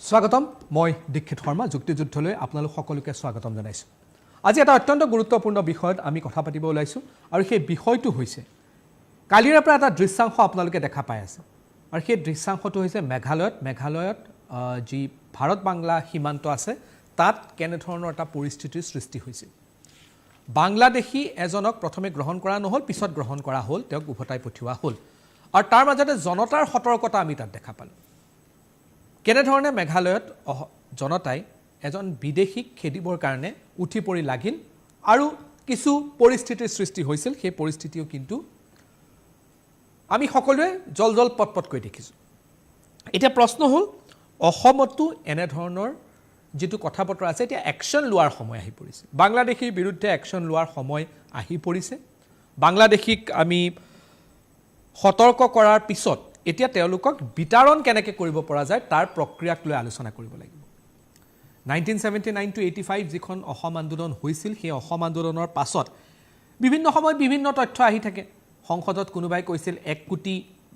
স্বাগতম মই দীক্ষিত শৰ্মা যুক্তিযুদ্ধলৈ আপোনালোক সকলোকে স্বাগতম জনাইছো। আজি এটা অত্যন্ত গুৰুত্বপূৰ্ণ বিষয়ত আমি কথা পাতিব ওলাইছো আৰু সেই বিষয়টো হৈছে কালিৰ পৰা এটা দৃশ্যাংশ আপোনালোকে দেখা পাই আছে আৰু সেই দৃশ্যাংশটো হৈছে মেঘালয়ত যি ভাৰত বাংলা সীমান্ত আছে তাত কেনে ধৰণৰ এটা পৰিস্থিতিৰ সৃষ্টি হৈছে। বাংলাদেশী এজনক প্ৰথমে গ্ৰহণ কৰা নহল, পিছত গ্ৰহণ কৰা হ'ল, তেওঁক উভতাই পঠিওৱা হ'ল আৰু তাৰ মাজতে জনতাৰ সতৰ্কতা আমি তাত দেখা পালোঁ। কেনেধৰণে মেঘালয়ত জনতাই এজন বিদেশীক খেদিবৰ কাৰণে উঠি পৰি লাগিল আৰু কিছু পৰিস্থিতিৰ সৃষ্টি হৈছিল। সেই পৰিস্থিতিও কিন্তু আমি সকলোৱে জল পটকৈ দেখিছোঁ। এতিয়া প্ৰশ্ন হ'ল অসমতো এনেধৰণৰ যিটো কথা বতৰা আছে এতিয়া একশ্যন লোৱাৰ সময় আহি পৰিছে। বাংলাদেশীৰ বিৰুদ্ধে একশ্যন লোৱাৰ সময় আহি পৰিছে। বাংলাদেশীক আমি সতৰ্ক কৰাৰ পিছত এতিয়া তেওঁলোকক বিতৰণ কেনেকৈ কৰিব পৰা যায় তাৰ প্ৰক্ৰিয়াক লৈ আলোচনা কৰিব লাগিব। 1979 to 85 যিখন অসম আন্দোলন হৈছিল, সেই অসম আন্দোলনৰ পাছত বিভিন্ন সময়ত বিভিন্ন তথ্য আহি থাকে। সংসদত কোনোবাই কৈছিল 1 কোটি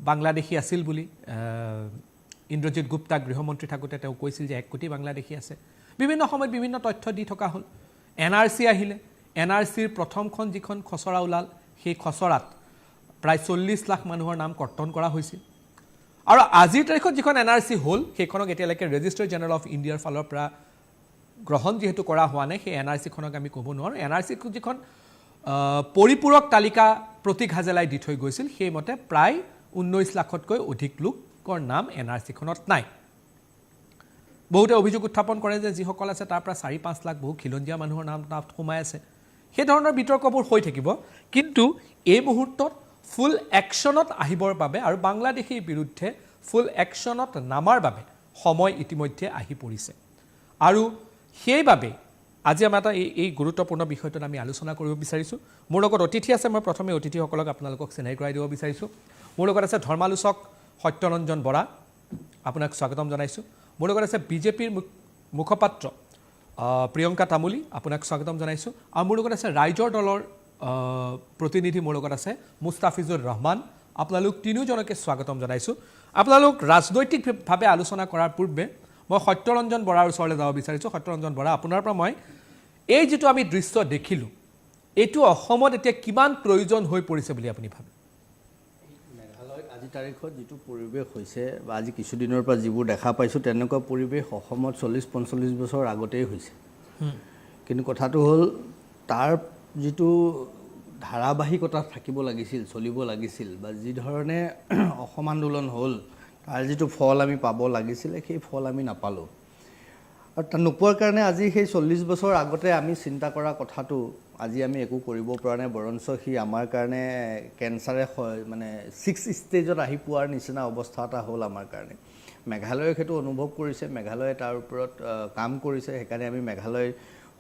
বাংলাদেশী আছিল বুলি। ইন্দ্ৰজিৎ গুপ্তা গৃহমন্ত্ৰী থাকোঁতে তেওঁ কৈছিল যে 1 কোটি বাংলাদেশী আছে। বিভিন্ন সময়ত বিভিন্ন তথ্য দি থকা হ'ল। NRC আহিলে, NRCৰ প্ৰথমখন যিখন খচৰা ওলাল, সেই খচৰাত প্ৰায় 40 লাখ মানুহৰ নাম কৰ্তন কৰা হৈছিল আৰু আজিৰ তাৰিখত যিখন NRC হ'ল সেইখনক এতিয়ালৈকে ৰেজিষ্ট্ৰাৰ জেনেৰেল অফ ইণ্ডিয়াৰ ফালৰ পৰা গ্ৰহণ যিহেতু কৰা হোৱা নাই, সেই NRCখনক আমি ক'ব নোৱাৰোঁ। NRC যিখন পৰিপূৰক তালিকা প্ৰতীক হাজেলাই দি থৈ গৈছিল, সেইমতে প্ৰায় 19 লাখতকৈ অধিক লোকৰ নাম NRCখনত নাই। বহুতে অভিযোগ উত্থাপন কৰে যে যিসকল আছে তাৰ পৰা 4-5 লাখ বহু খিলঞ্জীয়া মানুহৰ নাম তাত সোমাই আছে। সেই ধৰণৰ বিতৰ্কবোৰ হৈ থাকিব, কিন্তু এই মুহূৰ্তত ফুল একশ্যনত আহিবৰ বাবে আৰু বাংলাদেশীৰ বিৰুদ্ধে ফুল একশ্যনত নামাৰ বাবে সময় ইতিমধ্যে আহি পৰিছে আৰু সেইবাবে আজি আমাৰ এটা এই গুৰুত্বপূৰ্ণ বিষয়টোত আমি আলোচনা কৰিব বিচাৰিছোঁ। মোৰ লগত অতিথি আছে। মই প্ৰথমে অতিথিসকলক আপোনালোকক চিনাই কৰাই দিব বিচাৰিছোঁ। মোৰ লগত আছে ধৰ্মালোচক সত্যৰঞ্জন বৰা, আপোনাক স্বাগতম জনাইছোঁ। মোৰ লগত আছে বিজেপিৰ মুখপাত্ৰ প্ৰিয়ংকা তামুলী, আপোনাক স্বাগতম জনাইছোঁ। আৰু মোৰ লগত আছে ৰাইজৰ দলৰ প্ৰতিনিধি, মোৰ লগত আছে মুস্তাফিজুৰ ৰহমান, আপোনালোক তিনিওজনকে স্বাগতম জনাইছোঁ। আপোনালোক ৰাজনৈতিকভাৱে আলোচনা কৰাৰ পূৰ্বে মই সত্যৰঞ্জন বৰাৰ ওচৰলৈ যাব বিচাৰিছোঁ। সত্যৰঞ্জন বৰা, আপোনাৰ পৰা মই এই যিটো আমি দৃশ্য দেখিলোঁ, এইটো অসমত এতিয়া কিমান প্ৰয়োজন হৈ পৰিছে বুলি আপুনি ভাবে? মেঘালয়ত আজি তাৰিখত যিটো পৰিৱেশ হৈছে বা আজি কিছুদিনৰ পৰা যিবোৰ দেখা পাইছোঁ, তেনেকুৱা পৰিৱেশ অসমত 40-45 বছৰ আগতেই হৈছে। কিন্তু কথাটো হ'ল তাৰ যিটো ধাৰাবাহিকতা থাকিব লাগিছিল, চলিব লাগিছিল, বা যি ধৰণে অসম আন্দোলন হ'ল তাৰ যিটো ফল আমি পাব লাগিছিলে সেই ফল আমি নাপালোঁ। আৰু তাত নোপোৱাৰ কাৰণে আজি সেই 40 বছৰ আগতে আমি চিন্তা কৰা কথাটো আজি আমি একো কৰিব পৰা নাই, বৰঞ্চ সি আমাৰ কাৰণে কেঞ্চাৰে মানে 6 ষ্টেজত আহি পোৱাৰ নিচিনা অৱস্থা এটা হ'ল আমাৰ কাৰণে। মেঘালয়ে সেইটো অনুভৱ কৰিছে, মেঘালয়ে তাৰ ওপৰত কাম কৰিছে। সেইকাৰণে আমি মেঘালয়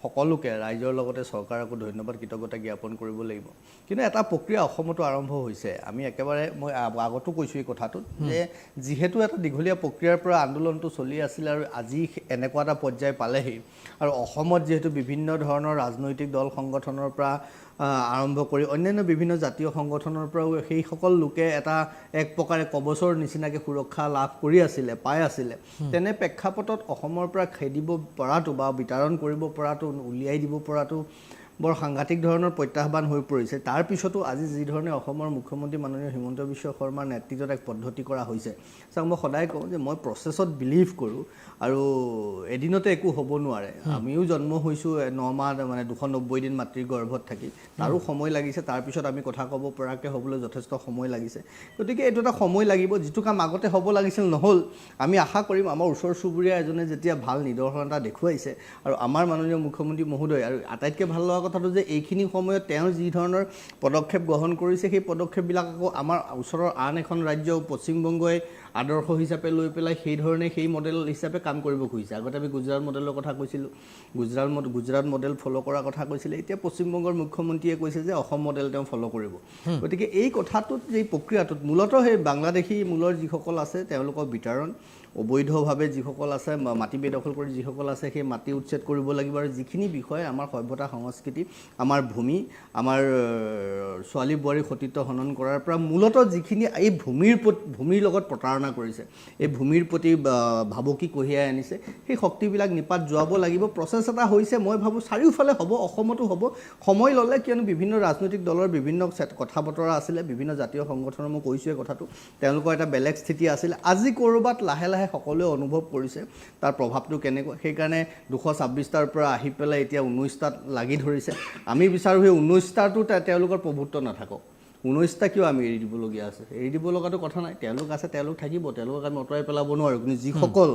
সকলোকে, ৰাইজৰ লগতে চৰকাৰকো ধন্যবাদ কৃতজ্ঞতা জ্ঞাপন কৰিব লাগিব। কিন্তু এটা প্ৰক্ৰিয়া অসমতো আৰম্ভ হৈছে। আমি একেবাৰে মই আগতো কৈছোঁ এই কথাটোত যে যিহেতু এটা দীঘলীয়া প্ৰক্ৰিয়াৰ পৰা আন্দোলনটো চলি আছিলে আৰু আজি এনেকুৱা এটা পৰ্যায় পালেহি, আৰু অসমত যিহেতু বিভিন্ন ধৰণৰ ৰাজনৈতিক দল সংগঠনৰ পৰা আৰম্ভ কৰি অন্যান্য বিভিন্ন জাতীয় সংগঠনৰ পৰাও সেইসকল লোকে এটা এক প্ৰকাৰে কবচৰ নিচিনাকৈ সুৰক্ষা লাভ কৰি আছিলে, পাই আছিলে। তেনে প্ৰেক্ষাপটত অসমৰ পৰা খেদিব পৰাটো বা বিতৰণ কৰিব পৰাটো, উলিয়াই দিব পৰাটো বৰ সাংঘাতিক ধৰণৰ প্ৰত্যাহ্বান হৈ পৰিছে। তাৰ পিছতো আজি যি ধৰণে অসমৰ মুখ্যমন্ত্ৰী মাননীয় হিমন্ত বিশ্ব শৰ্মাৰ নেতৃত্বত এক পদ্ধতি কৰা হৈছে, চাওক মই সদায় কওঁ যে মই প্ৰচেছত বিলিভ কৰোঁ আৰু এদিনতে একো হ'ব নোৱাৰে। আমিও জন্ম হৈছোঁ 9 মাহ মানে 290 দিন মাতৃৰ গৰ্ভত থাকি, তাৰো সময় লাগিছে। তাৰপিছত আমি কথা ক'ব পৰাকৈ হ'বলৈ যথেষ্ট সময় লাগিছে। গতিকে এইটো এটা সময় লাগিব। যিটো কাম আগতে হ'ব লাগিছিল নহ'ল, আমি আশা কৰিম আমাৰ ওচৰ চুবুৰীয়া এজনে যেতিয়া ভাল নিদৰ্শন এটা দেখুৱাইছে আৰু আমাৰ মাননীয় মুখ্যমন্ত্ৰী মহোদয়, আৰু আটাইতকৈ ভাল লগা কথাটো যে এইখিনি সময়ত তেওঁ যি ধৰণৰ পদক্ষেপ গ্ৰহণ কৰিছে, সেই পদক্ষেপবিলাক আকৌ আমাৰ ওচৰৰ আন এখন ৰাজ্য পশ্চিমবংগই আদৰ্শ হিচাপে লৈ পেলাই সেই ধৰণে সেই মডেল হিচাপে কাম কৰিব খুজিছে। আগতে আমি গুজৰাট মডেলৰ কথা কৈছিলোঁ, গুজৰাট মডেল ফ'ল' কৰাৰ কথা কৈছিলে। এতিয়া পশ্চিমবংগৰ মুখ্যমন্ত্ৰীয়ে কৈছে যে অসম মডেল তেওঁ ফ'ল' কৰিব। গতিকে এই কথাটোত, এই প্ৰক্ৰিয়াটোত মূলতঃ সেই বাংলাদেশী মূলৰ যিসকল আছে তেওঁলোকৰ বিতৰণ, অবৈধভাৱে যিসকল আছে মাটি বেদখল কৰি যিসকল আছে সেই মাটি উচ্ছেদ কৰিব লাগিব। আৰু যিখিনি বিষয়ে আমাৰ সভ্যতা সংস্কৃতি, আমাৰ ভূমি, আমাৰ ছোৱালী বোৱাৰী সতীত্ব হনন কৰাৰ পৰা মূলতঃ যিখিনি এই ভূমিৰ লগত প্ৰতাৰণা ধাৰণা কৰিছে এই ভূমিৰ প্ৰতি ভাবুকি কঢ়িয়াই আনিছে সেই শক্তিবিলাক নিপাত যোৱাব লাগিব প্ৰচেছ এটা হৈছে মই ভাবোঁ চাৰিওফালে হ'ব অসমতো হ'ব সময় ল'লে কিয়নো বিভিন্ন ৰাজনৈতিক দলৰ বিভিন্ন কথা বতৰা আছিলে বিভিন্ন জাতীয় সংগঠনৰ মই কৈছোঁৱে কথাটো তেওঁলোকৰ এটা বেলেগ স্থিতি আছিলে আজি ক'ৰবাত লাহে লাহে সকলোৱে অনুভৱ কৰিছে তাৰ প্ৰভাৱটো কেনেকুৱা সেইকাৰণে 226টাৰ পৰা আহি পেলাই এতিয়া 19টাত লাগি ধৰিছে আমি বিচাৰোঁ সেই 19টাতো তেওঁলোকৰ প্ৰভুত্ব নাথাকক 19টা কিয় আমি এৰি দিবলগীয়া আছে এৰি দিব লগাটো কথা নাই তেওঁলোক আছে তেওঁলোক থাকিব তেওঁলোকক আমি আঁতৰাই পেলাব নোৱাৰোঁ কিন্তু যিসকল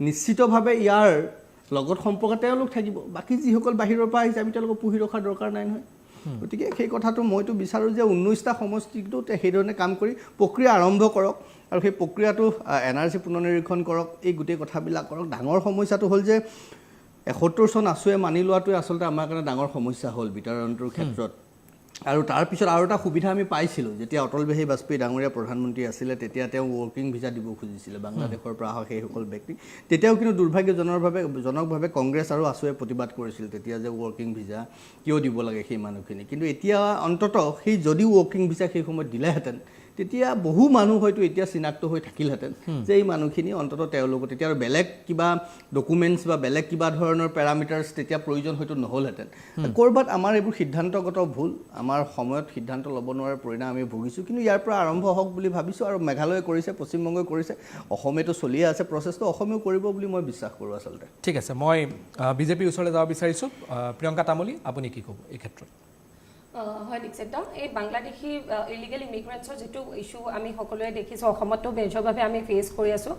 নিশ্চিতভাৱে ইয়াৰ লগত সম্পৰ্ক তেওঁলোক থাকিব বাকী যিসকল বাহিৰৰ পৰা আহিছে আমি তেওঁলোকক পুহি ৰখাৰ দৰকাৰ নাই নহয় গতিকে সেই কথাটো মইতো বিচাৰোঁ যে 19টা সমষ্টিটো সেইধৰণে কাম কৰি প্ৰক্ৰিয়া আৰম্ভ কৰক আৰু সেই প্ৰক্ৰিয়াটো NRC পুনৰ্নিৰীক্ষণ কৰক এই গোটেই কথাবিলাক কৰক ডাঙৰ সমস্যাটো হ'ল যে 71 চন আছুৱে মানি লোৱাটোৱে আচলতে আমাৰ কাৰণে ডাঙৰ সমস্যা হ'ল বিতৰণটোৰ ক্ষেত্ৰত আৰু তাৰপিছত আৰু এটা সুবিধা আমি পাইছিলোঁ যেতিয়া অটল বিহাৰী বাজপেয়ী ডাঙৰীয়া প্ৰধানমন্ত্ৰী আছিলে তেতিয়া তেওঁ ৱৰ্কিং ভিছা দিব খুজিছিলে বাংলাদেশৰ পৰা অহা সেইসকল ব্যক্তি তেতিয়াও কিন্তু দুৰ্ভাগ্যজনকভাৱে কংগ্ৰেছ আৰু আছুৱে প্ৰতিবাদ কৰিছিল তেতিয়া যে ৱৰ্কিং ভিছা কিয় দিব লাগে সেই মানুহখিনি কিন্তু এতিয়া অন্ততঃ সেই যদি ৱৰ্কিং ভিছা সেই সময়ত দিলেহেঁতেন তেতিয়া বহু মানুহ হয়তো এতিয়া চিনাক্ত হৈ থাকিলহেঁতেন যে এই মানুহখিনি অন্ততঃ তেওঁলোকৰ তেতিয়া আৰু বেলেগ কিবা ডকুমেণ্টছ বা বেলেগ কিবা ধৰণৰ পেৰামিটাৰ্ছ তেতিয়া প্ৰয়োজন হয়তো নহ'লহেঁতেন ক'ৰবাত আমাৰ এইবোৰ সিদ্ধান্তগত ভুল আমাৰ সময়ত সিদ্ধান্ত ল'ব নোৱাৰাৰ পৰিণাম আমি ভুগিছোঁ কিন্তু ইয়াৰ পৰা আৰম্ভ হওক বুলি ভাবিছোঁ আৰু মেঘালয়ে কৰিছে পশ্চিমবংগই কৰিছে অসমেতো চলিয়ে আছে প্ৰচেছটো অসমেও কৰিব বুলি মই বিশ্বাস কৰোঁ আচলতে ঠিক আছে মই বিজেপিৰ ওচৰলৈ যাব বিচাৰিছোঁ প্ৰিয়ংকা তামুলী আপুনি কি ক'ব এই ক্ষেত্ৰত হয় দীক্ষিত এই বাংলাদেশী ইলিগেল ইমিগ্ৰেণ্টছৰ যিটো ইছ্যু আমি সকলোৱে দেখিছোঁ অসমতো বেজভাৱে আমি ফেচ কৰি আছোঁ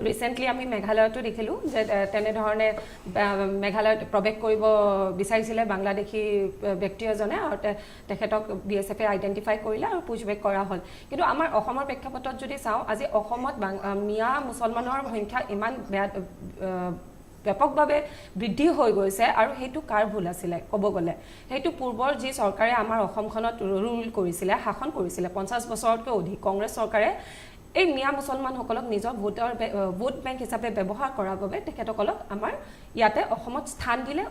ৰিচেণ্টলি আমি মেঘালয়তো দেখিলোঁ যে তেনেধৰণে মেঘালয়ত প্ৰৱেশ কৰিব বিচাৰিছিলে বাংলাদেশী ব্যক্তি এজনে আৰু তেখেতক BSF আইডেণ্টিফাই কৰিলে আৰু পুছবেক কৰা হ'ল কিন্তু আমাৰ অসমৰ প্ৰেক্ষাপটত যদি চাওঁ আজি অসমত মিয়া মুছলমানৰ সংখ্যা ইমান ব্যাপকভাৱে বৃদ্ধি হৈ গৈছে আৰু সেইটো কাৰ ভুল আছিলে ক'ব গ'লে সেইটো পূৰ্বৰ যি চৰকাৰে আমাৰ অসমখনত ৰুল কৰিছিলে শাসন কৰিছিলে 50 বছৰতকৈ অধিক কংগ্ৰেছ চৰকাৰে এই মিয়া মুছলমানসকলক নিজৰ ভোট বেংক হিচাপে ব্যৱহাৰ কৰাৰ বাবে তেখেতসকলক আমাৰ ইয়াতে অসমত স্থান দিলে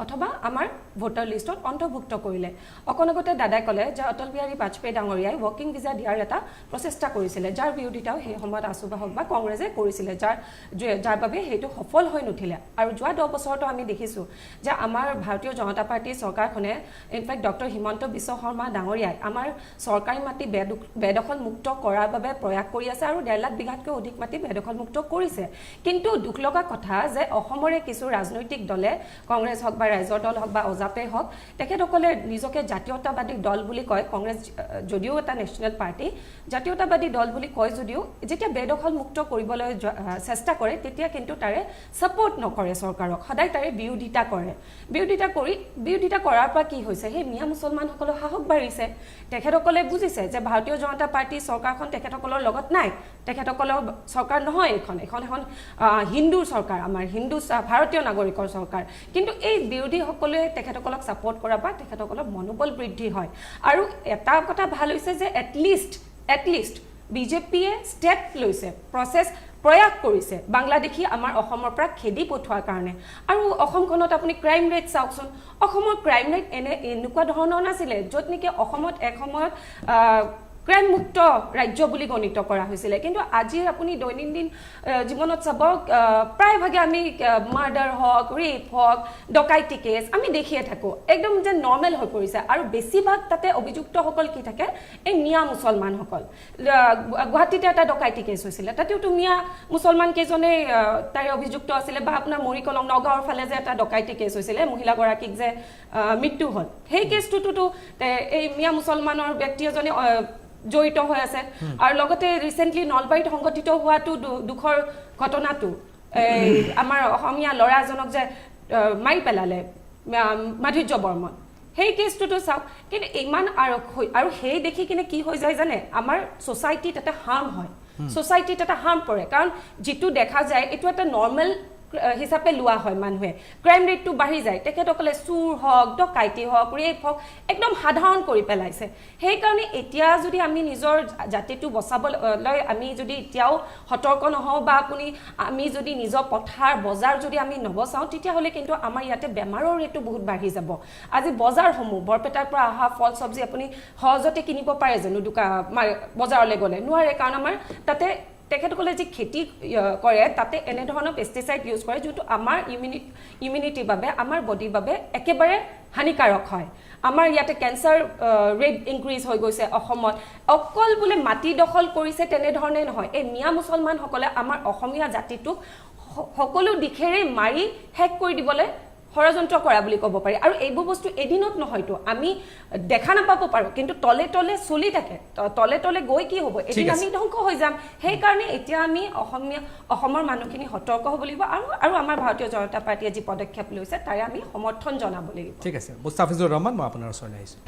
অথবা আমাৰ ভোটাৰ লিষ্টত অন্তৰ্ভুক্ত কৰিলে অকণগতে দাদাই ক'লে যে অটল বিহাৰী বাজপেয়ী ডাঙৰীয়াই ৱৰ্কিং ভিজা দিয়াৰ এটা প্ৰচেষ্টা কৰিছিলে যাৰ বিৰোধিতাও সেই সময়ত আছুবা হওক বা কংগ্ৰেছে কৰিছিলে যাৰ বাবে সেইটো সফল হৈ নুঠিলে আৰু যোৱা 10 বছৰতো আমি দেখিছোঁ যে আমাৰ ভাৰতীয় জনতা পাৰ্টীৰ চৰকাৰখনে ইনফেক্ট ডক্টৰ হিমন্ত বিশ্ব শৰ্মা ডাঙৰীয়াই আমাৰ চৰকাৰী মাটি বেদখল মুক্ত কৰাৰ বাবে প্ৰয়াস কৰি আছে আৰু 1.5 লাখ বিঘাতকৈ অধিক মাটি বেদখল মুক্ত কৰিছে কিন্তু দুখ লগা কথা যে অসমৰে কিছু ৰাজনৈতিক দলে কংগ্ৰেছ হওক বা ৰাইজৰ দল হওক বা অজাপে হওক তেখেতসকলে নিজকে জাতীয়তাবাদী দল বুলি কয় কংগ্ৰেছ যদিও এটা নেশ্যনেল পাৰ্টি জাতীয়তাবাদী দল বুলি কয় যদিও যেতিয়া বেদখল মুক্ত কৰিবলৈ চেষ্টা কৰে তেতিয়া কিন্তু তাৰে ছাপোৰ্ট নকৰে চৰকাৰক সদায় তাৰে বিৰোধিতা কৰাৰ পৰা কি হৈছে সেই মিয়া মুছলমানসকলৰ সাহস বাঢ়িছে তেখেতসকলে বুজিছে যে ভাৰতীয় জনতা পাৰ্টীৰ চৰকাৰখন তেখেতসকলৰ লগত নাই তেখেতসকলৰ চৰকাৰ নহয় এখন হিন্দুৰ চৰকাৰ আমাৰ হিন্দু ভাৰতীয় নাগৰিকৰ চৰকাৰ কিন্তু এই বিৰোধীসকলে তেখেতসকলক ছাপোৰ্ট কৰা বা তেখেতসকলৰ মনোবল বৃদ্ধি হয় আৰু এটা কথা ভাল হৈছে যে এটলিষ্ট বিজেপিয়ে ষ্টেপ লৈছে প্ৰয়াস কৰিছে বাংলাদেশী আমাৰ অসমৰ পৰা খেদি পঠোৱাৰ কাৰণে আৰু অসমখনত আপুনি ক্ৰাইম ৰেট চাওকচোন অসমৰ ক্ৰাইম ৰেট এনেকুৱা ধৰণৰ নাছিলে য'ত নেকি অসমত এসময়ত ক্ৰাইম মুক্ত ৰাজ্য বুলি গণিত কৰা হৈছিলে কিন্তু আজি আপুনি দৈনন্দিন জীৱনত চাব প্ৰায়ভাগে আমি মাৰ্ডাৰ হওক ৰেপ হওক ডকাইতি কেছ আমি দেখিয়ে থাকোঁ একদম যে নৰ্মেল হৈ পৰিছে আৰু বেছিভাগ তাতে অভিযুক্তসকল কি থাকে এই মিয়া মুছলমানসকল গুৱাহাটীতে এটা ডকাইতি কেছ হৈছিলে তাতেওতো মিয়া মুছলমান কেইজনে তাৰে অভিযুক্ত আছিলে বা আপোনাৰ মৰিকলং নগাঁৱৰ ফালে যে এটা ডকাইতি কেছ হৈছিলে মহিলাগৰাকীক যে মৃত্যু হ'ল সেই কেছটোতো এই মিয়া মুছলমানৰ ব্যক্তি এজনে জড়িত হৈ আছে আৰু লগতে ৰিচেণ্টলি নলবাৰীত সংঘটিত হোৱাটো দুখৰ ঘটনাটো আমাৰ অসমীয়া ল'ৰা এজনক যে মাৰি পেলালে মাধুৰ্য বৰ্মন সেই কেছটোতো চাওক কিন্তু ইমান আৰু সেই দেখি কিনে কি হৈ যায় জানে আমাৰ ছ'চাইটিত এটা হাৰ্ম হয় ছ'চাইটিত এটা হাৰ্ম পৰে কাৰণ যিটো দেখা যায় এইটো এটা নৰ্মেল হিচাপে লোৱা হয় মানুহে ক্ৰাইম ৰেটটো বাঢ়ি যায় তেখেতসকলে চুৰ হওক ডকাইতি হওক ৰেপ হওক একদম সাধাৰণ কৰি পেলাইছে সেইকাৰণে এতিয়া যদি আমি নিজৰ জাতিটো বচাবলৈ আমি যদি এতিয়াও সতৰ্ক নহওঁ বা আমি যদি নিজৰ পথাৰ বজাৰ যদি আমি নবচাওঁ তেতিয়াহ'লে কিন্তু আমাৰ ইয়াতে বেমাৰৰ ৰেটটো বহুত বাঢ়ি যাব আজি বজাৰসমূহ বৰপেটাৰ পৰা অহা ফল চব্জি আপুনি সহজতে কিনিব পাৰে জানো বজাৰলৈ গ'লে নোৱাৰে কাৰণ আমাৰ তাতে তেখেতসকলে যি খেতি কৰে তাতে এনেধৰণৰ পেষ্টিচাইড ইউজ কৰে যোনটো আমাৰ ইমিউনিটিৰ বাবে আমাৰ বডিৰ বাবে একেবাৰে হানিকাৰক হয় আমাৰ ইয়াতে কেঞ্চাৰ ৰেট ইনক্ৰিজ হৈ গৈছে অসমত অকল বোলে মাটি দখল কৰিছে তেনেধৰণে নহয় এই মিয়া মুছলমানসকলে আমাৰ অসমীয়া জাতিটোক সকলো দিশেৰে মাৰি হেক কৰি দিবলৈ ষড়যন্ত্ৰ কৰা বুলি ক'ব পাৰি আৰু এইবোৰ বস্তু এদিনত নহয়তো আমি দেখা নাপাব পাৰোঁ কিন্তু তলে তলে চলি থাকে তলে তলে গৈ কি হ'ব এদিন আমি ধ্বংস হৈ যাম সেইকাৰণে এতিয়া আমি অসমৰ মানুহখিনি সতৰ্ক হ'ব লাগিব আৰু আমাৰ ভাৰতীয় জনতা পাৰ্টীয়ে যি পদক্ষেপ লৈছে তাৰে আমি সমৰ্থন জনাব লাগিব ঠিক আছে মুস্তাফিজুৰ ৰহমান মই আপোনাৰ ওচৰলৈ আহিছোঁ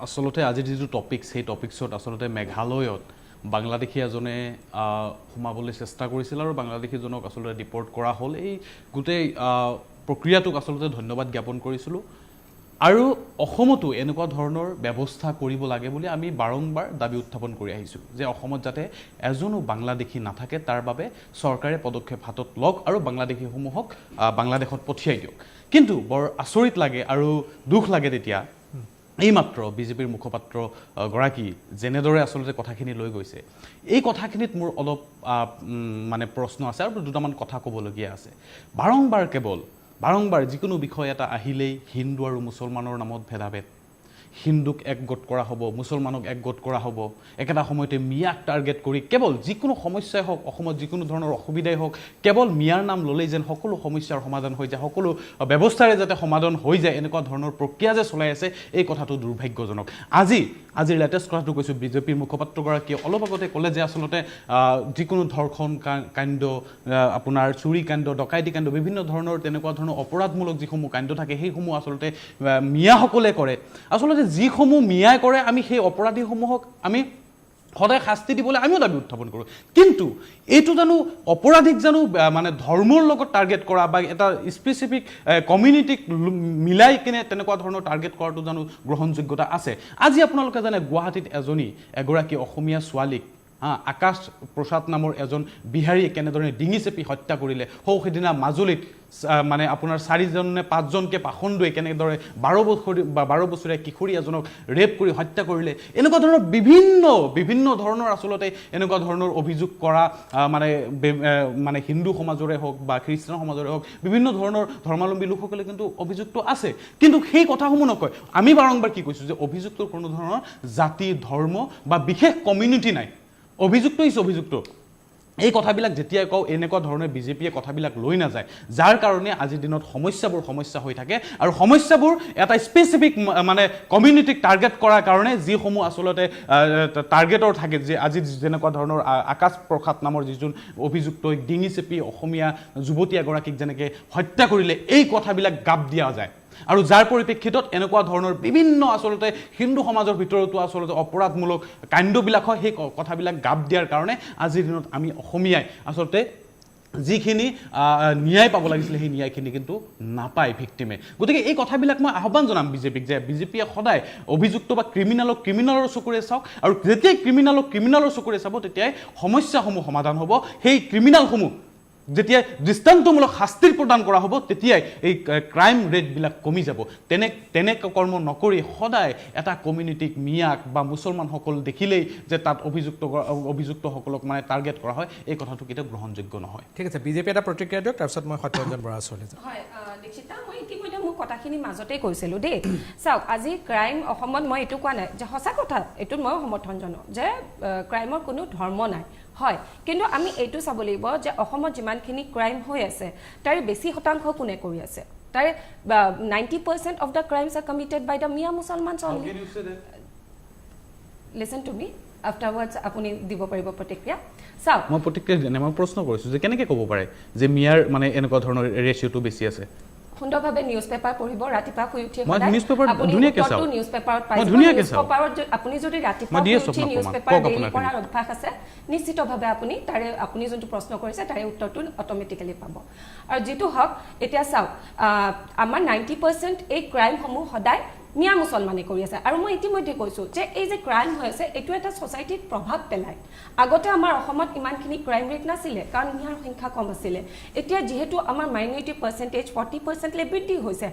আচলতে আজি যিটো টপিক সেই টপিকছত আচলতে মেঘালয়ত বাংলাদেশী এজনে সোমাবলৈ চেষ্টা কৰিছিল আৰু বাংলাদেশীজনক আচলতে ডিপৰ্ট কৰা হ'ল এই গোটেই প্ৰক্ৰিয়াটোক আচলতে ধন্যবাদ জ্ঞাপন কৰিছিলোঁ আৰু অসমতো এনেকুৱা ধৰণৰ ব্যৱস্থা কৰিব লাগে বুলি আমি বাৰম্বাৰ দাবী উত্থাপন কৰি আহিছোঁ যে অসমত যাতে এজনো বাংলাদেশী নাথাকে তাৰ বাবে চৰকাৰে পদক্ষেপ হাতত লওক আৰু বাংলাদেশীসমূহক বাংলাদেশত পঠিয়াই দিয়ক কিন্তু বৰ আচৰিত লাগে আৰু দুখ লাগে তেতিয়া এইমাত্ৰ বিজেপিৰ মুখপাত্ৰ গৰাকী যেনেদৰে আচলতে কথাখিনি লৈ গৈছে এই কথাখিনিত মোৰ অলপ মানে প্ৰশ্ন আছে আৰু দুটামান কথা ক'বলগীয়া আছে বাৰম্বাৰ যিকোনো বিষয় এটা আহিলেই হিন্দু আৰু মুছলমানৰ নামত ভেদাভেদ হিন্দুক একগোট কৰা হ'ব মুছলমানক একগোট কৰা হ'ব একেটা সময়তে মিয়াক টাৰ্গেট কৰি কেৱল যিকোনো সমস্যাই হওক অসমত যিকোনো ধৰণৰ অসুবিধাই হওক কেৱল মিয়াৰ নাম ল'লেই যেন সকলো সমস্যাৰ সমাধান হৈ যায় সকলো ব্যৱস্থাৰে যাতে সমাধান হৈ যায় এনেকুৱা ধৰণৰ প্ৰক্ৰিয়া যে চলাই আছে এই কথাটো দুৰ্ভাগ্যজনক আজিৰ লেটেষ্ট কথাটো কৈছোঁ বিজেপিৰ মুখপাত্ৰগৰাকীয়ে অলপ আগতে ক'লে যে আচলতে যিকোনো ধৰ্ষণ কাণ্ড আপোনাৰ চুৰি কাণ্ড ডকাইতি কাণ্ড বিভিন্ন ধৰণৰ তেনেকুৱা ধৰণৰ অপৰাধমূলক যিসমূহ কাণ্ড থাকে সেইসমূহ আচলতে মিয়াসকলে কৰে আচলতে যিসমূহ মিয়াই কৰে আমি সেই অপৰাধীসমূহক আমি সদায় শাস্তি দিবলৈ আমিও দাবী উত্থাপন কৰোঁ কিন্তু এইটো জানো অপৰাধীক জানো মানে ধৰ্মৰ লগত টাৰ্গেট কৰা বা এটা স্পেচিফিক কমিউনিটিক মিলাই কিনে তেনেকুৱা ধৰণৰ টাৰ্গেট কৰাটো জানো গ্ৰহণযোগ্যতা আছে আজি আপোনালোকে জানে গুৱাহাটীত এগৰাকী অসমীয়া ছোৱালীক আকাশ প্ৰসাদ নামৰ এজন বিহাৰীয়ে কেনেদৰে ডিঙি চেপি হত্যা কৰিলে সেইদিনা মাজুলীত মানে আপোনাৰ 4জন নে 5জনকে পাখণ্ডুৱে কেনেদৰে 12 বছৰীয়া কিশোৰী এজনক ৰেপ কৰি হত্যা কৰিলে এনেকুৱা ধৰণৰ বিভিন্ন ধৰণৰ আচলতে এনেকুৱা ধৰণৰ অভিযোগ কৰা মানে হিন্দু সমাজৰে হওক বা খ্ৰীষ্টান সমাজৰে হওক বিভিন্ন ধৰণৰ ধৰ্মাৱলম্বী লোকসকলে কিন্তু অভিযোগটো আছে কিন্তু সেই কথাসমূহ নকয় আমি বাৰম্বাৰ কি কৈছোঁ যে অভিযোগটোৰ কোনো ধৰণৰ জাতি ধৰ্ম বা বিশেষ কমিউনিটি নাই অভিযুক্ত এই কথাবিলাক যেতিয়াই কওঁ এনেকুৱা ধৰণে বিজেপিয়ে কথাবিলাক লৈ নাযায় যাৰ কাৰণে আজিৰ দিনত সমস্যা হৈ থাকে আৰু সমস্যাবোৰ এটা স্পেচিফিক মানে কমিউনিটিক টাৰ্গেট কৰাৰ কাৰণে যিসমূহ আচলতে টাৰ্গেটৰ থাকে যে আজি যেনেকুৱা ধৰণৰ আকাশ প্ৰসাদ নামৰ যিজন অভিযুক্ত ডিঙি চেপি অসমীয়া যুৱতী এগৰাকীক যেনেকৈ হত্যা কৰিলে এই কথাবিলাক গাপ দিয়া যায় আৰু যাৰ পৰিপ্ৰেক্ষিতত এনেকুৱা ধৰণৰ বিভিন্ন আচলতে হিন্দু সমাজৰ ভিতৰতো আচলতে অপৰাধমূলক কাণ্ডবিলাক হয় সেই কথাবিলাক গাপ দিয়াৰ কাৰণে আজিৰ দিনত আমি অসমীয়াই আচলতে যিখিনি ন্যায় পাব লাগিছিলে সেই ন্যায়খিনি কিন্তু নাপায় ভিক্টিমে গতিকে এই কথাবিলাক মই আহ্বান জনাম বিজেপিক যে বিজেপিয়ে সদায় অভিযুক্ত বা ক্ৰিমিনেলৰ চকুৰে চাওক আৰু যেতিয়াই ক্ৰিমিনেলৰ চকুৰে চাব তেতিয়াই সমস্যাসমূহ সমাধান হ'ব সেই ক্ৰিমিনেলসমূহ যেতিয়া দৃষ্টান্তমূলক শাস্তিৰ প্ৰদান কৰা হ'ব তেতিয়াই এই ক্ৰাইম ৰেটবিলাক কমি যাব তেনে কৰ্ম নকৰি সদায় এটা কমিউনিটিক মিয়াক বা মুছলমানসকল দেখিলেই যে তাত অভিযুক্তসকলক মানে টাৰ্গেট কৰা হয় এই কথাটো কেতিয়াও গ্ৰহণযোগ্য নহয় ঠিক আছে বিজেপি এটা প্ৰতিক্ৰিয়া দিয়ক তাৰপিছত মই সত্যৰঞ্জন বৰাৰ ওচৰলৈ যাম হয় দীক্ষিতা মই ইতিমধ্যে মোৰ কথাখিনি মাজতেই কৈছিলোঁ দেই চাওক আজি ক্ৰাইম অসমত মই এইটো কোৱা নাই যে সঁচা কথা এইটোত ময়ো সমৰ্থন জনাওঁ যে ক্ৰাইমৰ কোনো ধৰ্ম নাই হয় কিন্তু আমি এইটো চাব লাগিব যে অসমত যিমানখিনি ক্ৰাইম হৈ আছে তাৰে বেছি শতাংশ কোনে কৰি আছে তাৰে 90% of the crimes are committed by the Miya Musalmans only listen to me afterwards আপুনি দিব পাৰিব প্ৰতিক্ৰিয়া চাওক মই প্ৰতিক্ৰিয়া দিয়া নাই মই প্ৰশ্ন কৰিছোঁ যে কেনেকৈ ক'ব পাৰে যে মিয়াৰ মানে এনেকুৱা ধৰণৰ ৰেচিঅ'টো বেছি আছে সুন্দৰভাৱে নিউজ পেপাৰ পঢ়িব ৰাতিপুৱা শুই উঠি মই নিউজ পেপাৰ ধুনীয়াকৈ চাওঁ নিউজ পেপাৰত মই ধুনীয়াকৈ চাওঁ আপুনি যদি ৰাতিপুৱা উঠি নিউজ পেপাৰ ডেইলি পঢ়াৰ অভ্যাস আছে নিশ্চিতভাৱে আপুনি যোনটো প্ৰশ্ন কৰিছে তাৰে উত্তৰটো অট'মেটিকেলি পাব আৰু যিটো হওক এতিয়া চাওক আমাৰ 90% এই ক্ৰাইমসমূহ সদায় মিয়া মুছলমানে কৰি আছে আৰু মই ইতিমধ্যে কৈছোঁ যে এই যে ক্ৰাইম হৈ আছে এইটো এটা ছ'চাইটিত প্ৰভাৱ পেলায় আগতে আমাৰ অসমত ইমানখিনি ক্ৰাইম ৰেট নাছিলে কাৰণ মিয়াৰ সংখ্যা কম আছিলে এতিয়া যিহেতু আমাৰ মাইনৰিটি পাৰ্চেণ্টেজ 40%লে বৃদ্ধি হৈছে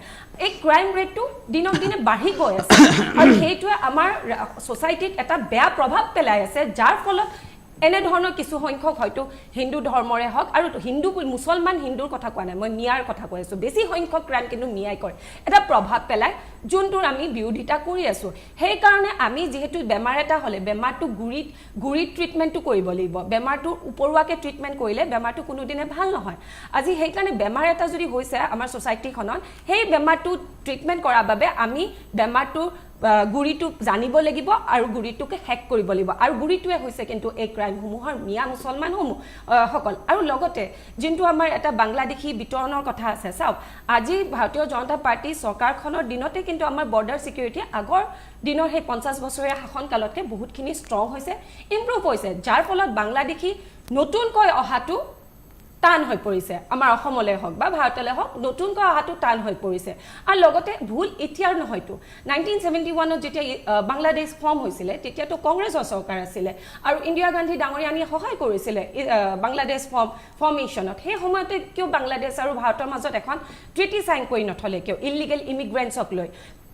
এই ক্ৰাইম ৰেটটো দিনক দিনে বাঢ়ি গৈ আছে আৰু সেইটোৱে আমাৰ ছ'চাইটিত এটা বেয়া প্ৰভাৱ পেলাই আছে যাৰ ফলত এনেধৰণৰ কিছু সংখ্যক হয়তো হিন্দু ধৰ্মৰে হওক আৰু হিন্দু মুছলমান হিন্দুৰ কথা কোৱা নাই মই মিয়াৰ কথা কৈ আছোঁ বেছি সংখ্যক ক্ৰাইম কিন্তু মিয়াই কৰে এটা প্ৰভাৱ পেলায় যোনটোৰ আমি বিৰোধিতা কৰি আছোঁ সেইকাৰণে আমি যিহেতু বেমাৰ এটা হ'লে বেমাৰটো গুৰিত ট্ৰিটমেণ্টটো কৰিব লাগিব বেমাৰটোৰ উপৰুৱাকৈ ট্ৰিটমেণ্ট কৰিলে বেমাৰটো কোনোদিনে ভাল নহয় আজি সেইকাৰণে বেমাৰ এটা যদি হৈছে আমাৰ ছ'চাইটিখনত সেই বেমাৰটো ট্ৰিটমেণ্ট কৰাৰ বাবে আমি বেমাৰটোৰ গুৰিটো জানিব লাগিব আৰু গুৰিটোকে শেষ কৰিব লাগিব আৰু গুৰিটোৱে হৈছে কিন্তু এই ক্ৰাইমসমূহৰ মিয়া মুছলমানসমূহ সকল আৰু লগতে যোনটো আমাৰ এটা বাংলাদেশী বিতৰণৰ কথা আছে চাওক আজি ভাৰতীয় জনতা পাৰ্টি চৰকাৰখনৰ দিনতে কিন্তু আমাৰ বৰ্ডাৰ ছিকিউৰিটি আগৰ দিনৰ সেই 50 বছৰীয়া শাসনকালতকৈ বহুতখিনি ষ্ট্ৰং হৈছে ইম্প্ৰুভ হৈছে যাৰ ফলত বাংলাদেশী নতুনকৈ অহাটো টান হৈ পৰিছে আমাৰ অসমলৈ হওক বা ভাৰতলৈ হওক নতুনকৈ অহাটো টান হৈ পৰিছে আৰু লগতে ভুল এতিয়াৰ নহয়তো 1971ত যেতিয়া বাংলাদেশ ফৰ্ম হৈছিলে তেতিয়াতো কংগ্ৰেছৰ চৰকাৰ আছিলে আৰু ইন্দিৰা গান্ধী ডাঙৰীয়ানীয়ে সহায় কৰিছিলে বাংলাদেশ ফৰ্মেশ্যনত সেই সময়তে কিয় বাংলাদেশ আৰু ভাৰতৰ মাজত এখন ট্ৰিটি চাইন কৰি নথলে কিয় ইলিগেল ইমিগ্ৰেণ্টছক লৈ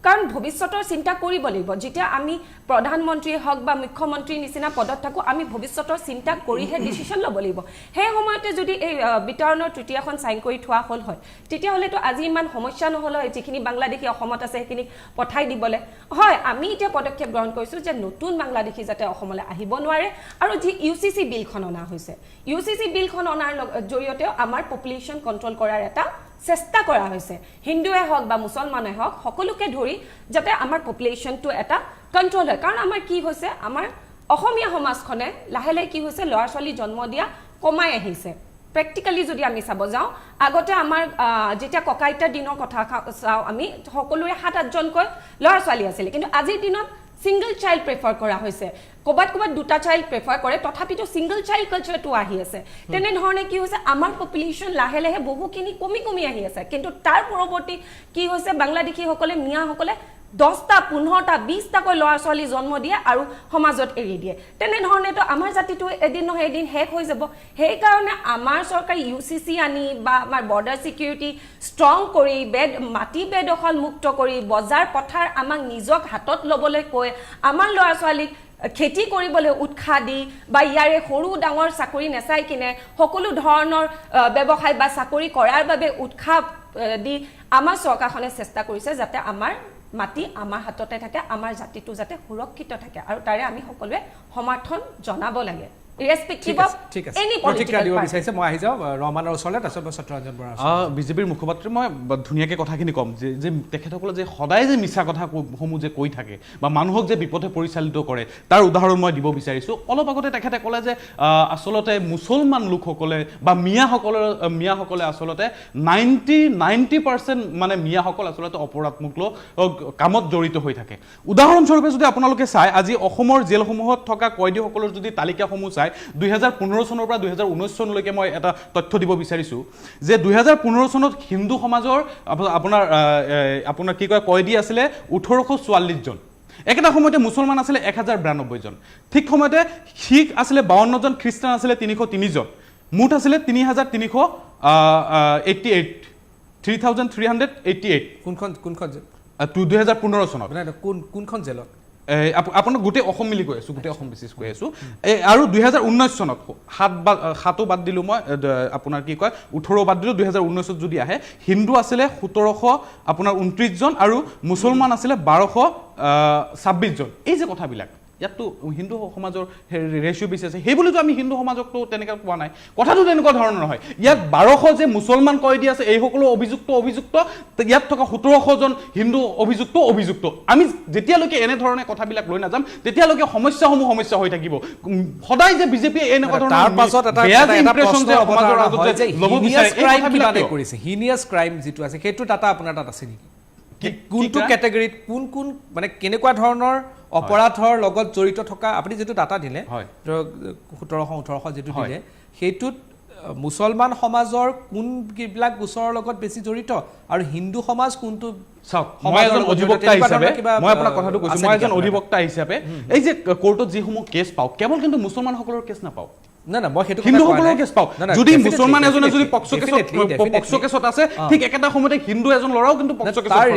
কাৰণ ভৱিষ্যতৰ চিন্তা কৰিব লাগিব যেতিয়া আমি প্ৰধানমন্ত্ৰী হওক বা মুখ্যমন্ত্ৰীৰ নিচিনা পদত থাকোঁ আমি ভৱিষ্যতৰ চিন্তা কৰিহে ডিচিশ্যন ল'ব লাগিব সেই সময়তে যদি এই বিতৰণৰ ট্ৰিটি এখন চাইন কৰি থোৱা হ'ল হয় তেতিয়াহ'লেতো আজি ইমান সমস্যা নহ'ল হয় যিখিনি বাংলাদেশী অসমত আছে সেইখিনি পঠাই দিবলৈ হয় আমি এতিয়া পদক্ষেপ গ্ৰহণ কৰিছোঁ যে নতুন বাংলাদেশী যাতে অসমলৈ আহিব নোৱাৰে আৰু যি UCC বিলখন অনা হৈছে UCC বিলখন অনাৰ জৰিয়তেও আমাৰ পপুলেশ্যন কণ্ট্ৰল কৰাৰ এটা চেষ্টা কৰা হৈছে হিন্দুৱে হওক বা মুছলমানে হওক সকলোকে ধৰি যাতে আমাৰ পপুলেশ্যনটো এটা কণ্ট্ৰল হয় কাৰণ আমাৰ কি হৈছে আমাৰ অসমীয়া সমাজখনে লাহে লাহে কি হৈছে ল'ৰা ছোৱালী জন্ম দিয়া কমাই আহিছে প্ৰেক্টিকেলি যদি আমি চাব যাওঁ আগতে আমাৰ যেতিয়া ককা আইতাৰ দিনৰ কথা চাওঁ আমি সকলোৰে 7-8জনকৈ ল'ৰা ছোৱালী আছিলে কিন্তু আজিৰ দিনত সিঙ্গল চাইল্ড প্ৰেফাৰ কৰা হৈছে ক'বাত দুটা চাইল্ড প্ৰেফাৰ কৰে তথাপিতো সিঙ্গল চাইল্ড কালচাৰটো আহি আছে তেনেধৰণে কি হৈছে আমাৰ পপুলেশ্যন লাহে লাহে বহুখিনি কমি আহি আছে কিন্তু তাৰ পৰৱৰ্তী কি হৈছে বাংলাদেশীসকলে মিয়াসকলে 10টা 15টা 20টাকৈ ল'ৰা ছোৱালী জন্ম দিয়ে আৰু সমাজত এৰি দিয়ে তেনেধৰণেতো আমাৰ জাতিটো এদিন নহয় এদিন শেষ হৈ যাব সেইকাৰণে আমাৰ চৰকাৰে UCC আনি বা আমাৰ বৰ্ডাৰ ছিকিউৰিটি ষ্ট্ৰং কৰি মাটি বেদখল মুক্ত কৰি বজাৰ পথাৰ আমাক নিজক হাতত ল'বলৈ কৈ আমাৰ ল'ৰা ছোৱালীক খেতি কৰিবলৈ উৎসাহ দি বা ইয়াৰে সৰু ডাঙৰ চাকৰি নেচাই কিনে সকলো ধৰণৰ ব্যৱসায় বা চাকৰি কৰাৰ বাবে উৎসাহ দি আমাৰ চৰকাৰখনে চেষ্টা কৰিছে যাতে আমাৰ মাটি আমাৰ হাততে থাকে আমাৰ জাতিটো যাতে সুৰক্ষিত থাকে আৰু তাৰে আমি সকলোৱে সমৰ্থন জনাব লাগে irrespective of any political party মই আহি যাওঁ ৰহমানৰ ওচৰলৈ তাৰপিছত সত্যৰঞ্জন বৰা বিজেপিৰ মুখপাত্ৰ মই ধুনীয়াকৈ কথাখিনি ক'ম যে তেখেতসকলে যে সদায় যে মিছা কথাসমূহ যে কৈ থাকে বা মানুহক যে বিপথে পৰিচালিত কৰে তাৰ উদাহৰণ মই দিব বিচাৰিছোঁ অলপ আগতে তেখেতে ক'লে যে আচলতে মুছলমান লোকসকলে বা মিয়াসকলে আচলতে 90% মানে মিয়াসকল আচলতে অপৰাধমূলক কামত জড়িত হৈ থাকে উদাহৰণস্বৰূপে যদি আপোনালোকে চায় আজি অসমৰ জেলসমূহত থকা কয়দীসকলৰ যদি তালিকাসমূহ চায় 2015 চনৰ পৰা 2019 চনলৈকে মই এটা তথ্য দিব বিচাৰিছোঁ যে 2015 চনত হিন্দু সমাজৰ আপোনাৰ কি কয় কয়দী আছিলে 1844 জন একেটা সময়তে মুছলমান আছিলে 1092 জন ঠিক সময়তে শিখ আছিলে 52 জন খ্ৰীষ্টান আছিলে 303 জন মুঠ আছিলে 3388 কোনখন 2015 চনত কোনখন জেলত আপোনাক গোটেই অসম মিলি কৈ আছোঁ গোটেই অসম বেচিছ কৈ আছোঁ আৰু 2019 চনত 7 বাদ দিলোঁ মই আপোনাৰ কি কয় 18 বাদ দিলোঁ 2019ত যদি আহে হিন্দু আছিলে 1729 জন আৰু মুছলমান আছিলে 1226 জন এই যে কথাবিলাক ইয়াততো হিন্দু সমাজৰ ৰেচিঅ' বেছি আছে সেইবুলিতো আমি হিন্দু সমাজকতো তেনেকৈ কোৱা নাই কথাটো তেনেকুৱা ধৰণৰ নহয় ইয়াত 1200 যে মুছলমান কয়দী আছে এই সকলো অভিযুক্ত ইয়াত থকা 1700 জন হিন্দু অভিযুক্ত আমি যেতিয়ালৈকে এনেধৰণে কথাবিলাক লৈ নাযাম তেতিয়ালৈকে সমস্যা হৈ থাকিব সদায় যে বিজেপিয়ে এনেকুৱা ধৰণৰ তাৰ পাছত এটা ইম্প্ৰেছন যে সমাজৰ আগত যে ল'ব বিচাৰে এই কথাবিলাক কৰিছে হিনিয়াছ ক্ৰাইম যিটো আছে সেইটো ডাটা আপোনাৰ তাত আছে নেকি কোনটো কেটেগৰীত কোন মানে কেনেকুৱা ধৰণৰ অপৰাধৰ লগত জড়িত থকা আপুনি যেটো ডাটা দিলে 1700-1800 যেটো দিলে সেইটোত মুছলমান সমাজৰ কোনবিলাক গোচৰৰ লগত বেছি জড়িত আৰু হিন্দু সমাজ কোনটো মই এজন অধিবক্তা হিচাপে মই আপোনাৰ কথাটো কৈছোঁ মই এজন অধিবক্তা হিচাপে এই যে কোৰ্টত যিসমূহ কেছ পাওঁ কেৱল কিন্তু মুছলমানসকলৰ কেছ নাপাওঁ না মই সেইটো হিন্দুসকলৰ কেছ পাওঁ যদি মুছলমান এজনে যদি পক্সো কেছত আছে ঠিক একেটা সময়তে হিন্দু এজন ল'ৰাও কিন্তু পক্সো কেছত আছে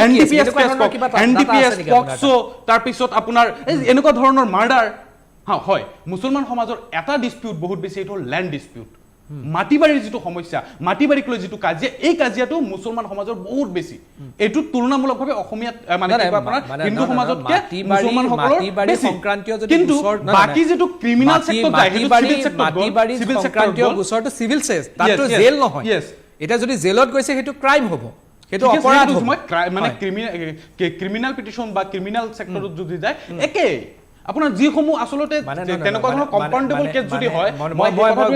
NDPS কেছ পাওঁ NDPS পক্সো তাৰ পিছত আপোনাৰ এনেকুৱা ধৰণৰ মাৰ্ডাৰ হয় মুছলমান সমাজৰ এটা ডিস্পিউট বহুত বেছি এইটো ল্যান্ড ডিস্পিউট মাটি বাৰীৰ যিটো সমস্যা মাটি বাৰীক লৈ যিটো কাজিয়া এই কাজিয়াটো মুছলমান সমাজৰ বহুত বেছি এইটো তুলনামূলকভাৱে অসমীয়া মানে আপোনাৰ হিন্দু সমাজতকে মুছলমানসকলৰ বেছি কিন্তু বাকি যেটো ক্ৰিমিনাল সেক্টৰ যায় সেইটো সিভিল সেক্টৰ মাটি বাৰী সংক্ৰান্তীয় গোচৰটো সিভিল সেছ তাতো জেল নহয় এটা যদি জেলত গৈছে সেইটো ক্ৰাইম হ'ব সেইটো অপৰাধ হ'ব মানে ক্ৰিমিনাল পিটিশন বা ক্ৰিমিনাল সেক্টৰত যদি যায় একে আপোনাৰ যিসমূহ আসলতে তেনেকুৱা ধৰণৰ কম্পাউণ্ডেবল কেছ যদি হয়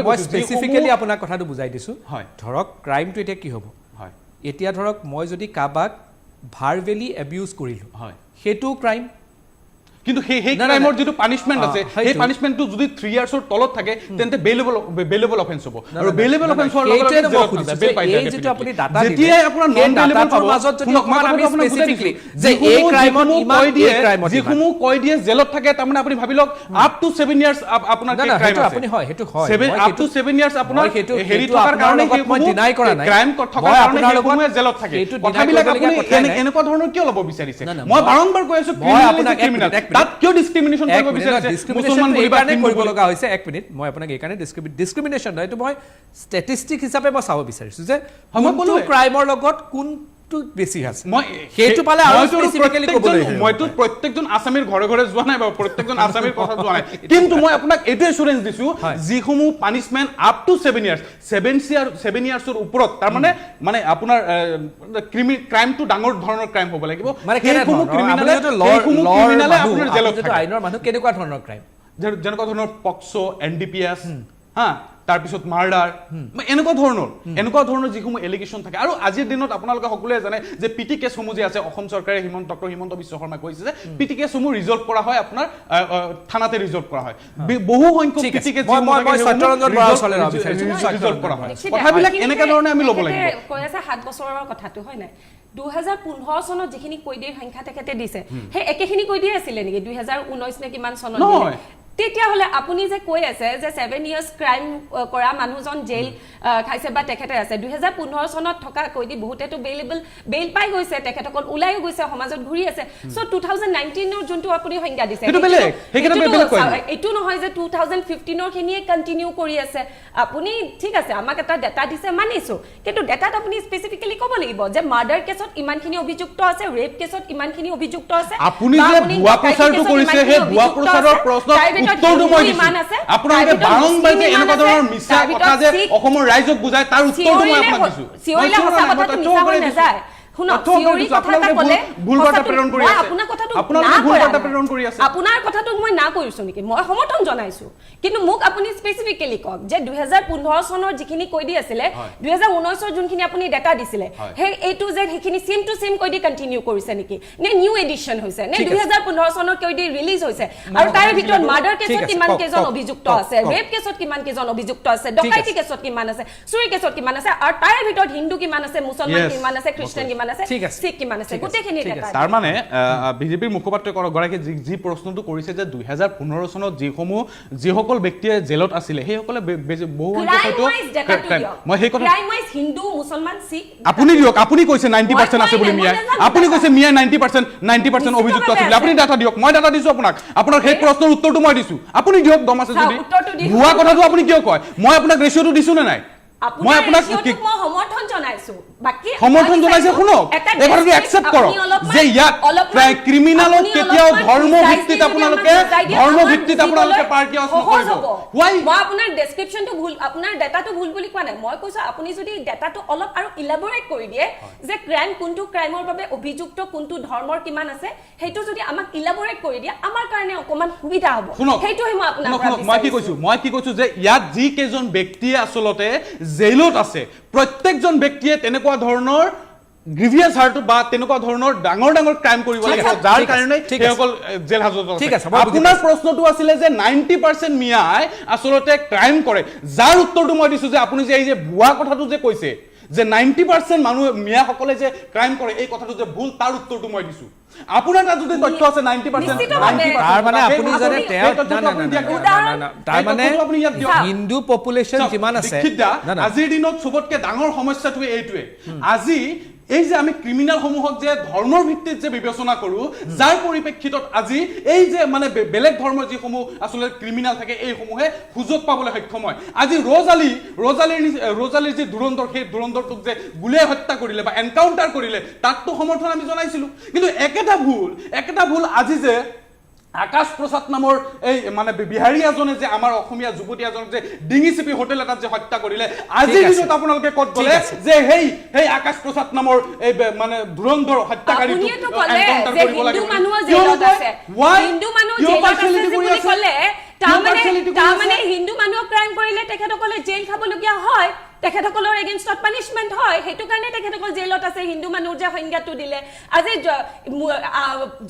মই স্পেসিফিক্যালি আপোনাৰ কথাটো বুজাই দিছো ধৰক ক্ৰাইমটো এতিয়া কি হ'ব এতিয়া ধৰক মই যদি কাবাক ভাৰ্বেলি এবিউজ কৰিলো সেইটো ক্ৰাইম কিন্তু সেই ক্ৰাইমৰ যেটো পানিশমেন্ট আছে সেই পানিশমেন্টটো যদি 3 ইয়াৰ্ছৰ তলত থাকে তেন্তে বেলেবল অফেন্স হ'ব আৰু বেলেবল অফেন্স হোৱাৰ লগে লগে বেল পাই যায় যেটো আপুনি ডাটা দিলে যেতিয়া আপোনাৰ নন বেলেবল পাব মাজত যদি আমি স্পেসিফিকলি যে এই ক্ৰাইমত ইমান এই ক্ৰাইমত যিসমূহ কয় দিয়ে জেলত থাকে তাৰমানে আপুনি ভাবি লওক আপ টু 7 ইয়াৰ্ছ আপোনাৰ ক্ৰাইম আছে আপুনি হয় হেতু হয় আপ টু 7 ইয়াৰ্ছ আপোনাৰ হেৰি থকাৰ কাৰণে মই ডিনাই কৰা নাই ক্ৰাইম থকাৰ কাৰণে সেইসমূহে জেলত থাকে কথাবিলাক আপুনি এনেকুৱা ধৰণৰ কিয় ল'ব বিচাৰিছে মই বাৰংবাৰ কৈ আছো ক্ৰিমিনাল তাত কিয় ডিসক্ৰিমিনেশন কৰিব বিচাৰিছে মুছলমান পৰিবাৰনে কৰিব লগা হৈছে এক মিনিট মই আপোনাক এই কাৰণে ডিসক্ৰিমিনেশন নহয় এইটো মই ষ্টেটিষ্টিক হিচাপে মই চাব বিচাৰিছো যে কোনটো ক্ৰাইমৰ লগত কোনটো বেছি আছে মই সেইটো পালে আৰু স্পেসিফিক্যালি ক'বলৈ মইতো প্ৰত্যেকজন আসামীৰ ঘৰে ঘৰে যোৱা নাই বা প্ৰত্যেকজন আসামীৰ কথা যোৱা নাই কিন্তু মই আপোনাক এইটো এসুৰেন্স দিছো যিসমূহ পানিশমেন্ট আপ টু 7 ইয়াৰ্ছ 7 ইয়াৰ্ছৰ ওপৰত তাৰ মানে আপোনাৰ ক্ৰাইমটো ডাঙৰ ধৰণৰ ক্ৰাইম হ'ব লাগিব মানে সেইসমূহ ক্ৰিমিনালে আপোনাৰ জেলত থাকে আইনৰ মানুহ কেনেকুৱা ধৰণৰ ক্ৰাইম যেনেকুৱা ধৰণৰ পক্সো এনডিপিএছ হা তাৰপিছত মাৰ্ডাৰ এনেকুৱা ধৰণৰ যিসমূহ এলিগেশ্যন থাকে আৰু আজিৰ দিনত আপোনালোকে সকলোৱে জানে যে পিটি কেছসমূহ যে আছে অসম চৰকাৰে ডক্টৰ হিমন্ত বিশ্ব শৰ্মা কৈছে যে পিটি কেছসমূহ ৰিজল্ভ কৰা হয় আপোনাৰ থানাতে ৰিজল্ভ কৰা হয় বহু সংখ্যক পিটি কেছ ৰিজল্ভ কৰা হয় কথাবিলাক এনেকুৱা ধৰণে আমি ল'ব লাগিব কৈ আছে 7 বছৰৰ কথাটো হয় নাই 2015 চনত যিখিনি কৈদিৰ সংখ্যা তেখেতে দিছে সেই একেখিনি কৈদিয়ে আছিলে নেকি 2019 নে কিমান চনত দিলে তেতিয়া হলে আপুনি যে কৈ আছে যে 7 ইয়াৰ্স ক্ৰাইম কৰা মানুহজন জেল খাইছে বা তেখেতে আছে 2015 চনত থকা কৈদি বহুতেটো বেল পাই গৈছে তেখেতকল ওলাই গৈছে সমাজত ঘূৰি আছে সো 2019 ৰ যোনটো আপুনি সংজ্ঞা দিছে এটো নহয় যে 2015 ৰ খিনিয়ে কন্টিনিউ কৰি আছে আপুনি ঠিক আছে আমাক এটা ডাটা দিছে মানিছো কিন্তু ডাটাত আপুনি স্পেসিফিক্যালি ক'ব লাগিব যে মাৰ্ডাৰ কেছত ইমানখিনি অভিযুক্ত আছে ৰেপ কেছত ইমানখিনি অভিযুক্ত আছে আপুনি যে ভুৱা প্ৰচাৰটো কৰিছে হে ভুৱা প্ৰচাৰৰ প্ৰশ্ন উত্তৰটো মই দিছো আপোনালোকে বাৰংবাৰ যে এনেকুৱা ধৰণৰ মিছা কথা যে অসমৰ ৰাইজক বুজায় তাৰ উত্তৰটো মই আপোনাক দিছো চিঞৰিলে সঁচা কথা মিছা হৈ নাযায় আপোনাৰ কথাটো মই না কৰিছো নেকি মই সমৰ্থন জনাইছো কিন্তু মোক আপুনি স্পেসিফিক্যালি কক যে 2015 চনৰ যিখিনি কৈ দি আছিল 2019 ৰ যোনখিনি আপুনি ডাটা দিছিলে হে এটো যে হেখিনি সেম টু সেম কৈ দি কন্টিনিউ কৰিছে নেকি নে নিউ এডিশন হৈছে নে 2015 চনৰ কৈ দি ৰিলিজ হৈছে আৰু তাৰ ভিতৰত মাৰ্ডাৰ কেছত কিমান কেজন অভিযুক্ত আছে ৰেপ কেছত কিমান কেজন অভিযুক্ত আছে ডকাইতি কেছত কিমান আছে চুৰি কেছত কিমান আছে আৰু তাৰ ভিতৰত হিন্দু কিমান আছে মুছলমান কিমান আছে খ্ৰীষ্টিয়ান কিমান তাৰ মানে বিজেপিৰ মুখপাত্ৰ গৰাকী যি প্ৰশ্নটো কৰিছে যে 2015 চনত যিসকল ব্যক্তিয়ে জেলত আছিলে সেইসকলে বহু মই সেই কথা আপুনি দিয়ক আপুনি কৈছে 90% আছে বুলি মিয়া আপুনি কৈছে মিয়া 90% অভিযুক্ত আছিল আপুনি ডাটা দিয়ক মই ডাটা দিছো আপোনাক আপোনাৰ সেই প্ৰশ্নৰ উত্তৰটো মই দিছো আপুনি দিয়ক দম আছে যদি ভুৱা কথাটো আপুনি কিয় কয় মই আপোনাক ৰেচিঅ'টো দিছো নে নাই মই আপোনাক সমৰ্থন জনাইছো বাকি সমৰ্থন জনাইছে শুনক এবাৰটো একচেপ্ট কৰক যে ইয়াত ক্ৰিমিনালত কেতিয়াও ধৰ্ম ভিত্তিত আপোনালোকে পাৰ্টি অস্ম কৰিব মই আপোনাৰ ডেসক্ৰিপচনটো ভুল আপোনাৰ ডাটাটো ভুল বুলি কোৱা নাই মই কৈছো আপুনি যদি ডাটাটো অলপ আৰু ইলাবৰেট কৰি দিয়ে যে ক্ৰাইম কোনটো ক্ৰাইমৰ বাবে অভিযুক্ত কোনটো ধৰ্মৰ কিমান আছে হেতু যদি আমাক ইলাবৰেট কৰি দিয়ে আমাৰ কাৰণে অকমান সুবিধা হ'ব হেতুহে মই আপোনাক মই কি কৈছো যে ইয়াত যি কেজন ব্যক্তিয়ে আসলতে জেলত আছে প্ৰত্যেকজন ব্যক্তিয়ে তেনেকুৱা ধৰণৰ গ্ৰিভিয়াছ হাৰ্ট বা তেনেকুৱা ধৰণৰ ডাঙৰ ক্ৰাইম কৰিব লাগে যাৰ কাৰণে হেসকল জেল হাজতত আছে আপোনাৰ প্ৰশ্নটো আছিল যে 90% মিয়াই আসলতে ক্ৰাইম কৰে যাৰ উত্তৰটো মই দিছো যে আপুনি যে এই যে ভুৱা কথাটো যে কৈছে যে 90% মানুহ মিয়া সকলে যে ক্ৰাইম কৰে এই কথাটো যে ভুল তাৰ উত্তৰটো মই দিছো আপোনাৰ তাত যদি তথ্য আছে 90% তাৰ মানে আপুনি জানে তাৰ মানে হিন্দু পপুলেশন কিমান আছে আজিৰ দিনত সবতকে ডাঙৰ সমস্যাটো এইটোৱে আজি এই যে আমি ক্ৰিমিনেলসমূহক যে ধৰ্মৰ ভিত্তিত যে বিবেচনা কৰোঁ, যাৰ পৰিপ্ৰেক্ষিতত আজি এই যে মানে বেলেগ ধৰ্মৰ যিসমূহ আচলতে ক্ৰিমিনেল থাকে এইসমূহে সুযোগ পাবলৈ সক্ষম হয়। আজি ৰজালীৰ যি ধুৰন্ধৰ, সেই ধুৰন্ধৰটোক যে গুলীয়াই হত্যা কৰিলে বা এনকাউণ্টাৰ কৰিলে তাকতো সমৰ্থন আমি জনাইছিলোঁ। কিন্তু একেটা ভুল আজি যে আকাশ প্ৰসাদ নামৰ এই মানে বিহাৰী এজনে যে আমাৰ অসমীয়া যুৱতী এজনক যে ডিঙি চিপি হোটেল এটাত যে হত্যা কৰিলে, আজিৰ দিনত আপোনালোকে ক'ত গ'লে যে সেই আকাশ প্ৰসাদ নামৰ এই মানে ধুৰন্ধৰ হত্যাকাৰী হিন্দু মানুহক ক্ৰাইম কৰিলে তেখেতসকলে জেইল খাবলগীয়া হয়, তেখেতসকলৰ এগেইনষ্টত পানিছমেণ্ট হয়, সেইটো কাৰণে তেখেতসকল জেইলত আছে। হিন্দু মানুহৰ যে সংজ্ঞাটো দিলে, আজি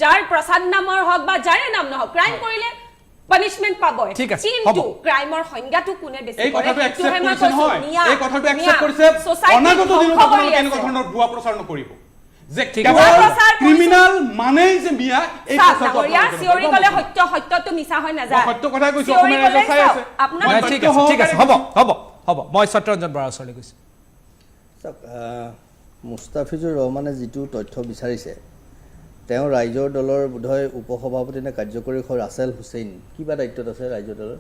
যাৰ প্ৰসাদ নামৰ হওক বা যাৰে নাম নহওক ক্ৰাইম কৰিলে পানিছমেণ্ট পাবই, কিন্তু ক্ৰাইমৰ সংজ্ঞাটো কোনে বেছি কৰে সেইটোহে মই কৈছো। এই কথাটো একচেপ্ট কৰিছে, অনাগত দিনত আপোনালোকে এনেকুৱা ধৰণৰ ভুৱা প্ৰচাৰ নকৰিব যে ক্ৰিমিনেল মানেই যে মিয়া। এই চিঞৰি গ'লে সত্যটো মিছা হৈ নাযায়। সত্য কথাই কৈছো, অসমীয়া ৰাইজে চাই আছে। ঠিক আছে, হ'ব মই সত্যৰঞ্জন বৰাৰ ওচৰলৈ গৈছোঁ। চাওক, মুস্তাফিজুৰ ৰহমানে যিটো তথ্য বিচাৰিছে, তেওঁ ৰাইজৰ দলৰ বোধহয় উপসভাপতি নে কাৰ্যকৰী ৰাছেল হুছেইন কিবা দায়িত্বত আছে ৰাইজৰ দলৰ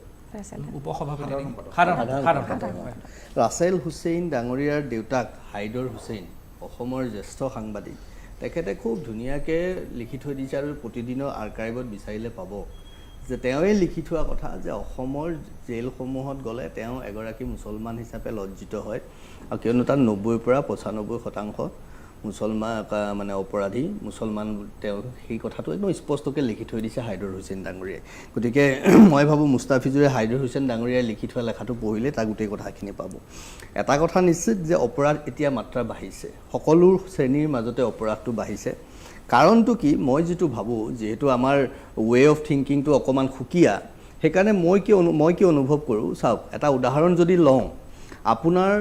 ৰাছেল হুছেইন ডাঙৰীয়াৰ দেউতাক হাইদৰ হুছেইন অসমৰ জ্যেষ্ঠ সাংবাদিক। তেখেতে খুব ধুনীয়াকৈ লিখি থৈ দিছে আৰু প্ৰতিদিনৰ আৰ্কাইভত বিচাৰিলে পাব যে তেওঁৱে লিখি থোৱা কথা যে অসমৰ জেইলসমূহত গ'লে তেওঁ এগৰাকী মুছলমান হিচাপে লজ্জিত হয়, আৰু কিয়নো তাত 90ৰ পৰা 95% মুছলমান মানে অপৰাধী মুছলমান। তেওঁ সেই কথাটো একদম স্পষ্টকৈ লিখি থৈ দিছে হাইদৰ হুছেইন ডাঙৰীয়াই। গতিকে মই ভাবোঁ মুস্তাফিজুৰে হাইদৰ হুছেইন ডাঙৰীয়াই লিখি থোৱা লেখাটো পঢ়িলে তাৰ গোটেই কথাখিনি পাব। এটা কথা নিশ্চিত যে অপৰাধ এতিয়া মাত্ৰা বাঢ়িছে, সকলো শ্ৰেণীৰ মাজতে অপৰাধটো বাঢ়িছে। কাৰণটো কি, মই যিটো ভাবোঁ, যিহেতু আমাৰ ৱে অফ থিংকিংটো অকণমান সুকীয়া, সেইকাৰণে মই কি অনুভৱ কৰোঁ। চাওক, এটা উদাহৰণ যদি লওঁ, আপোনাৰ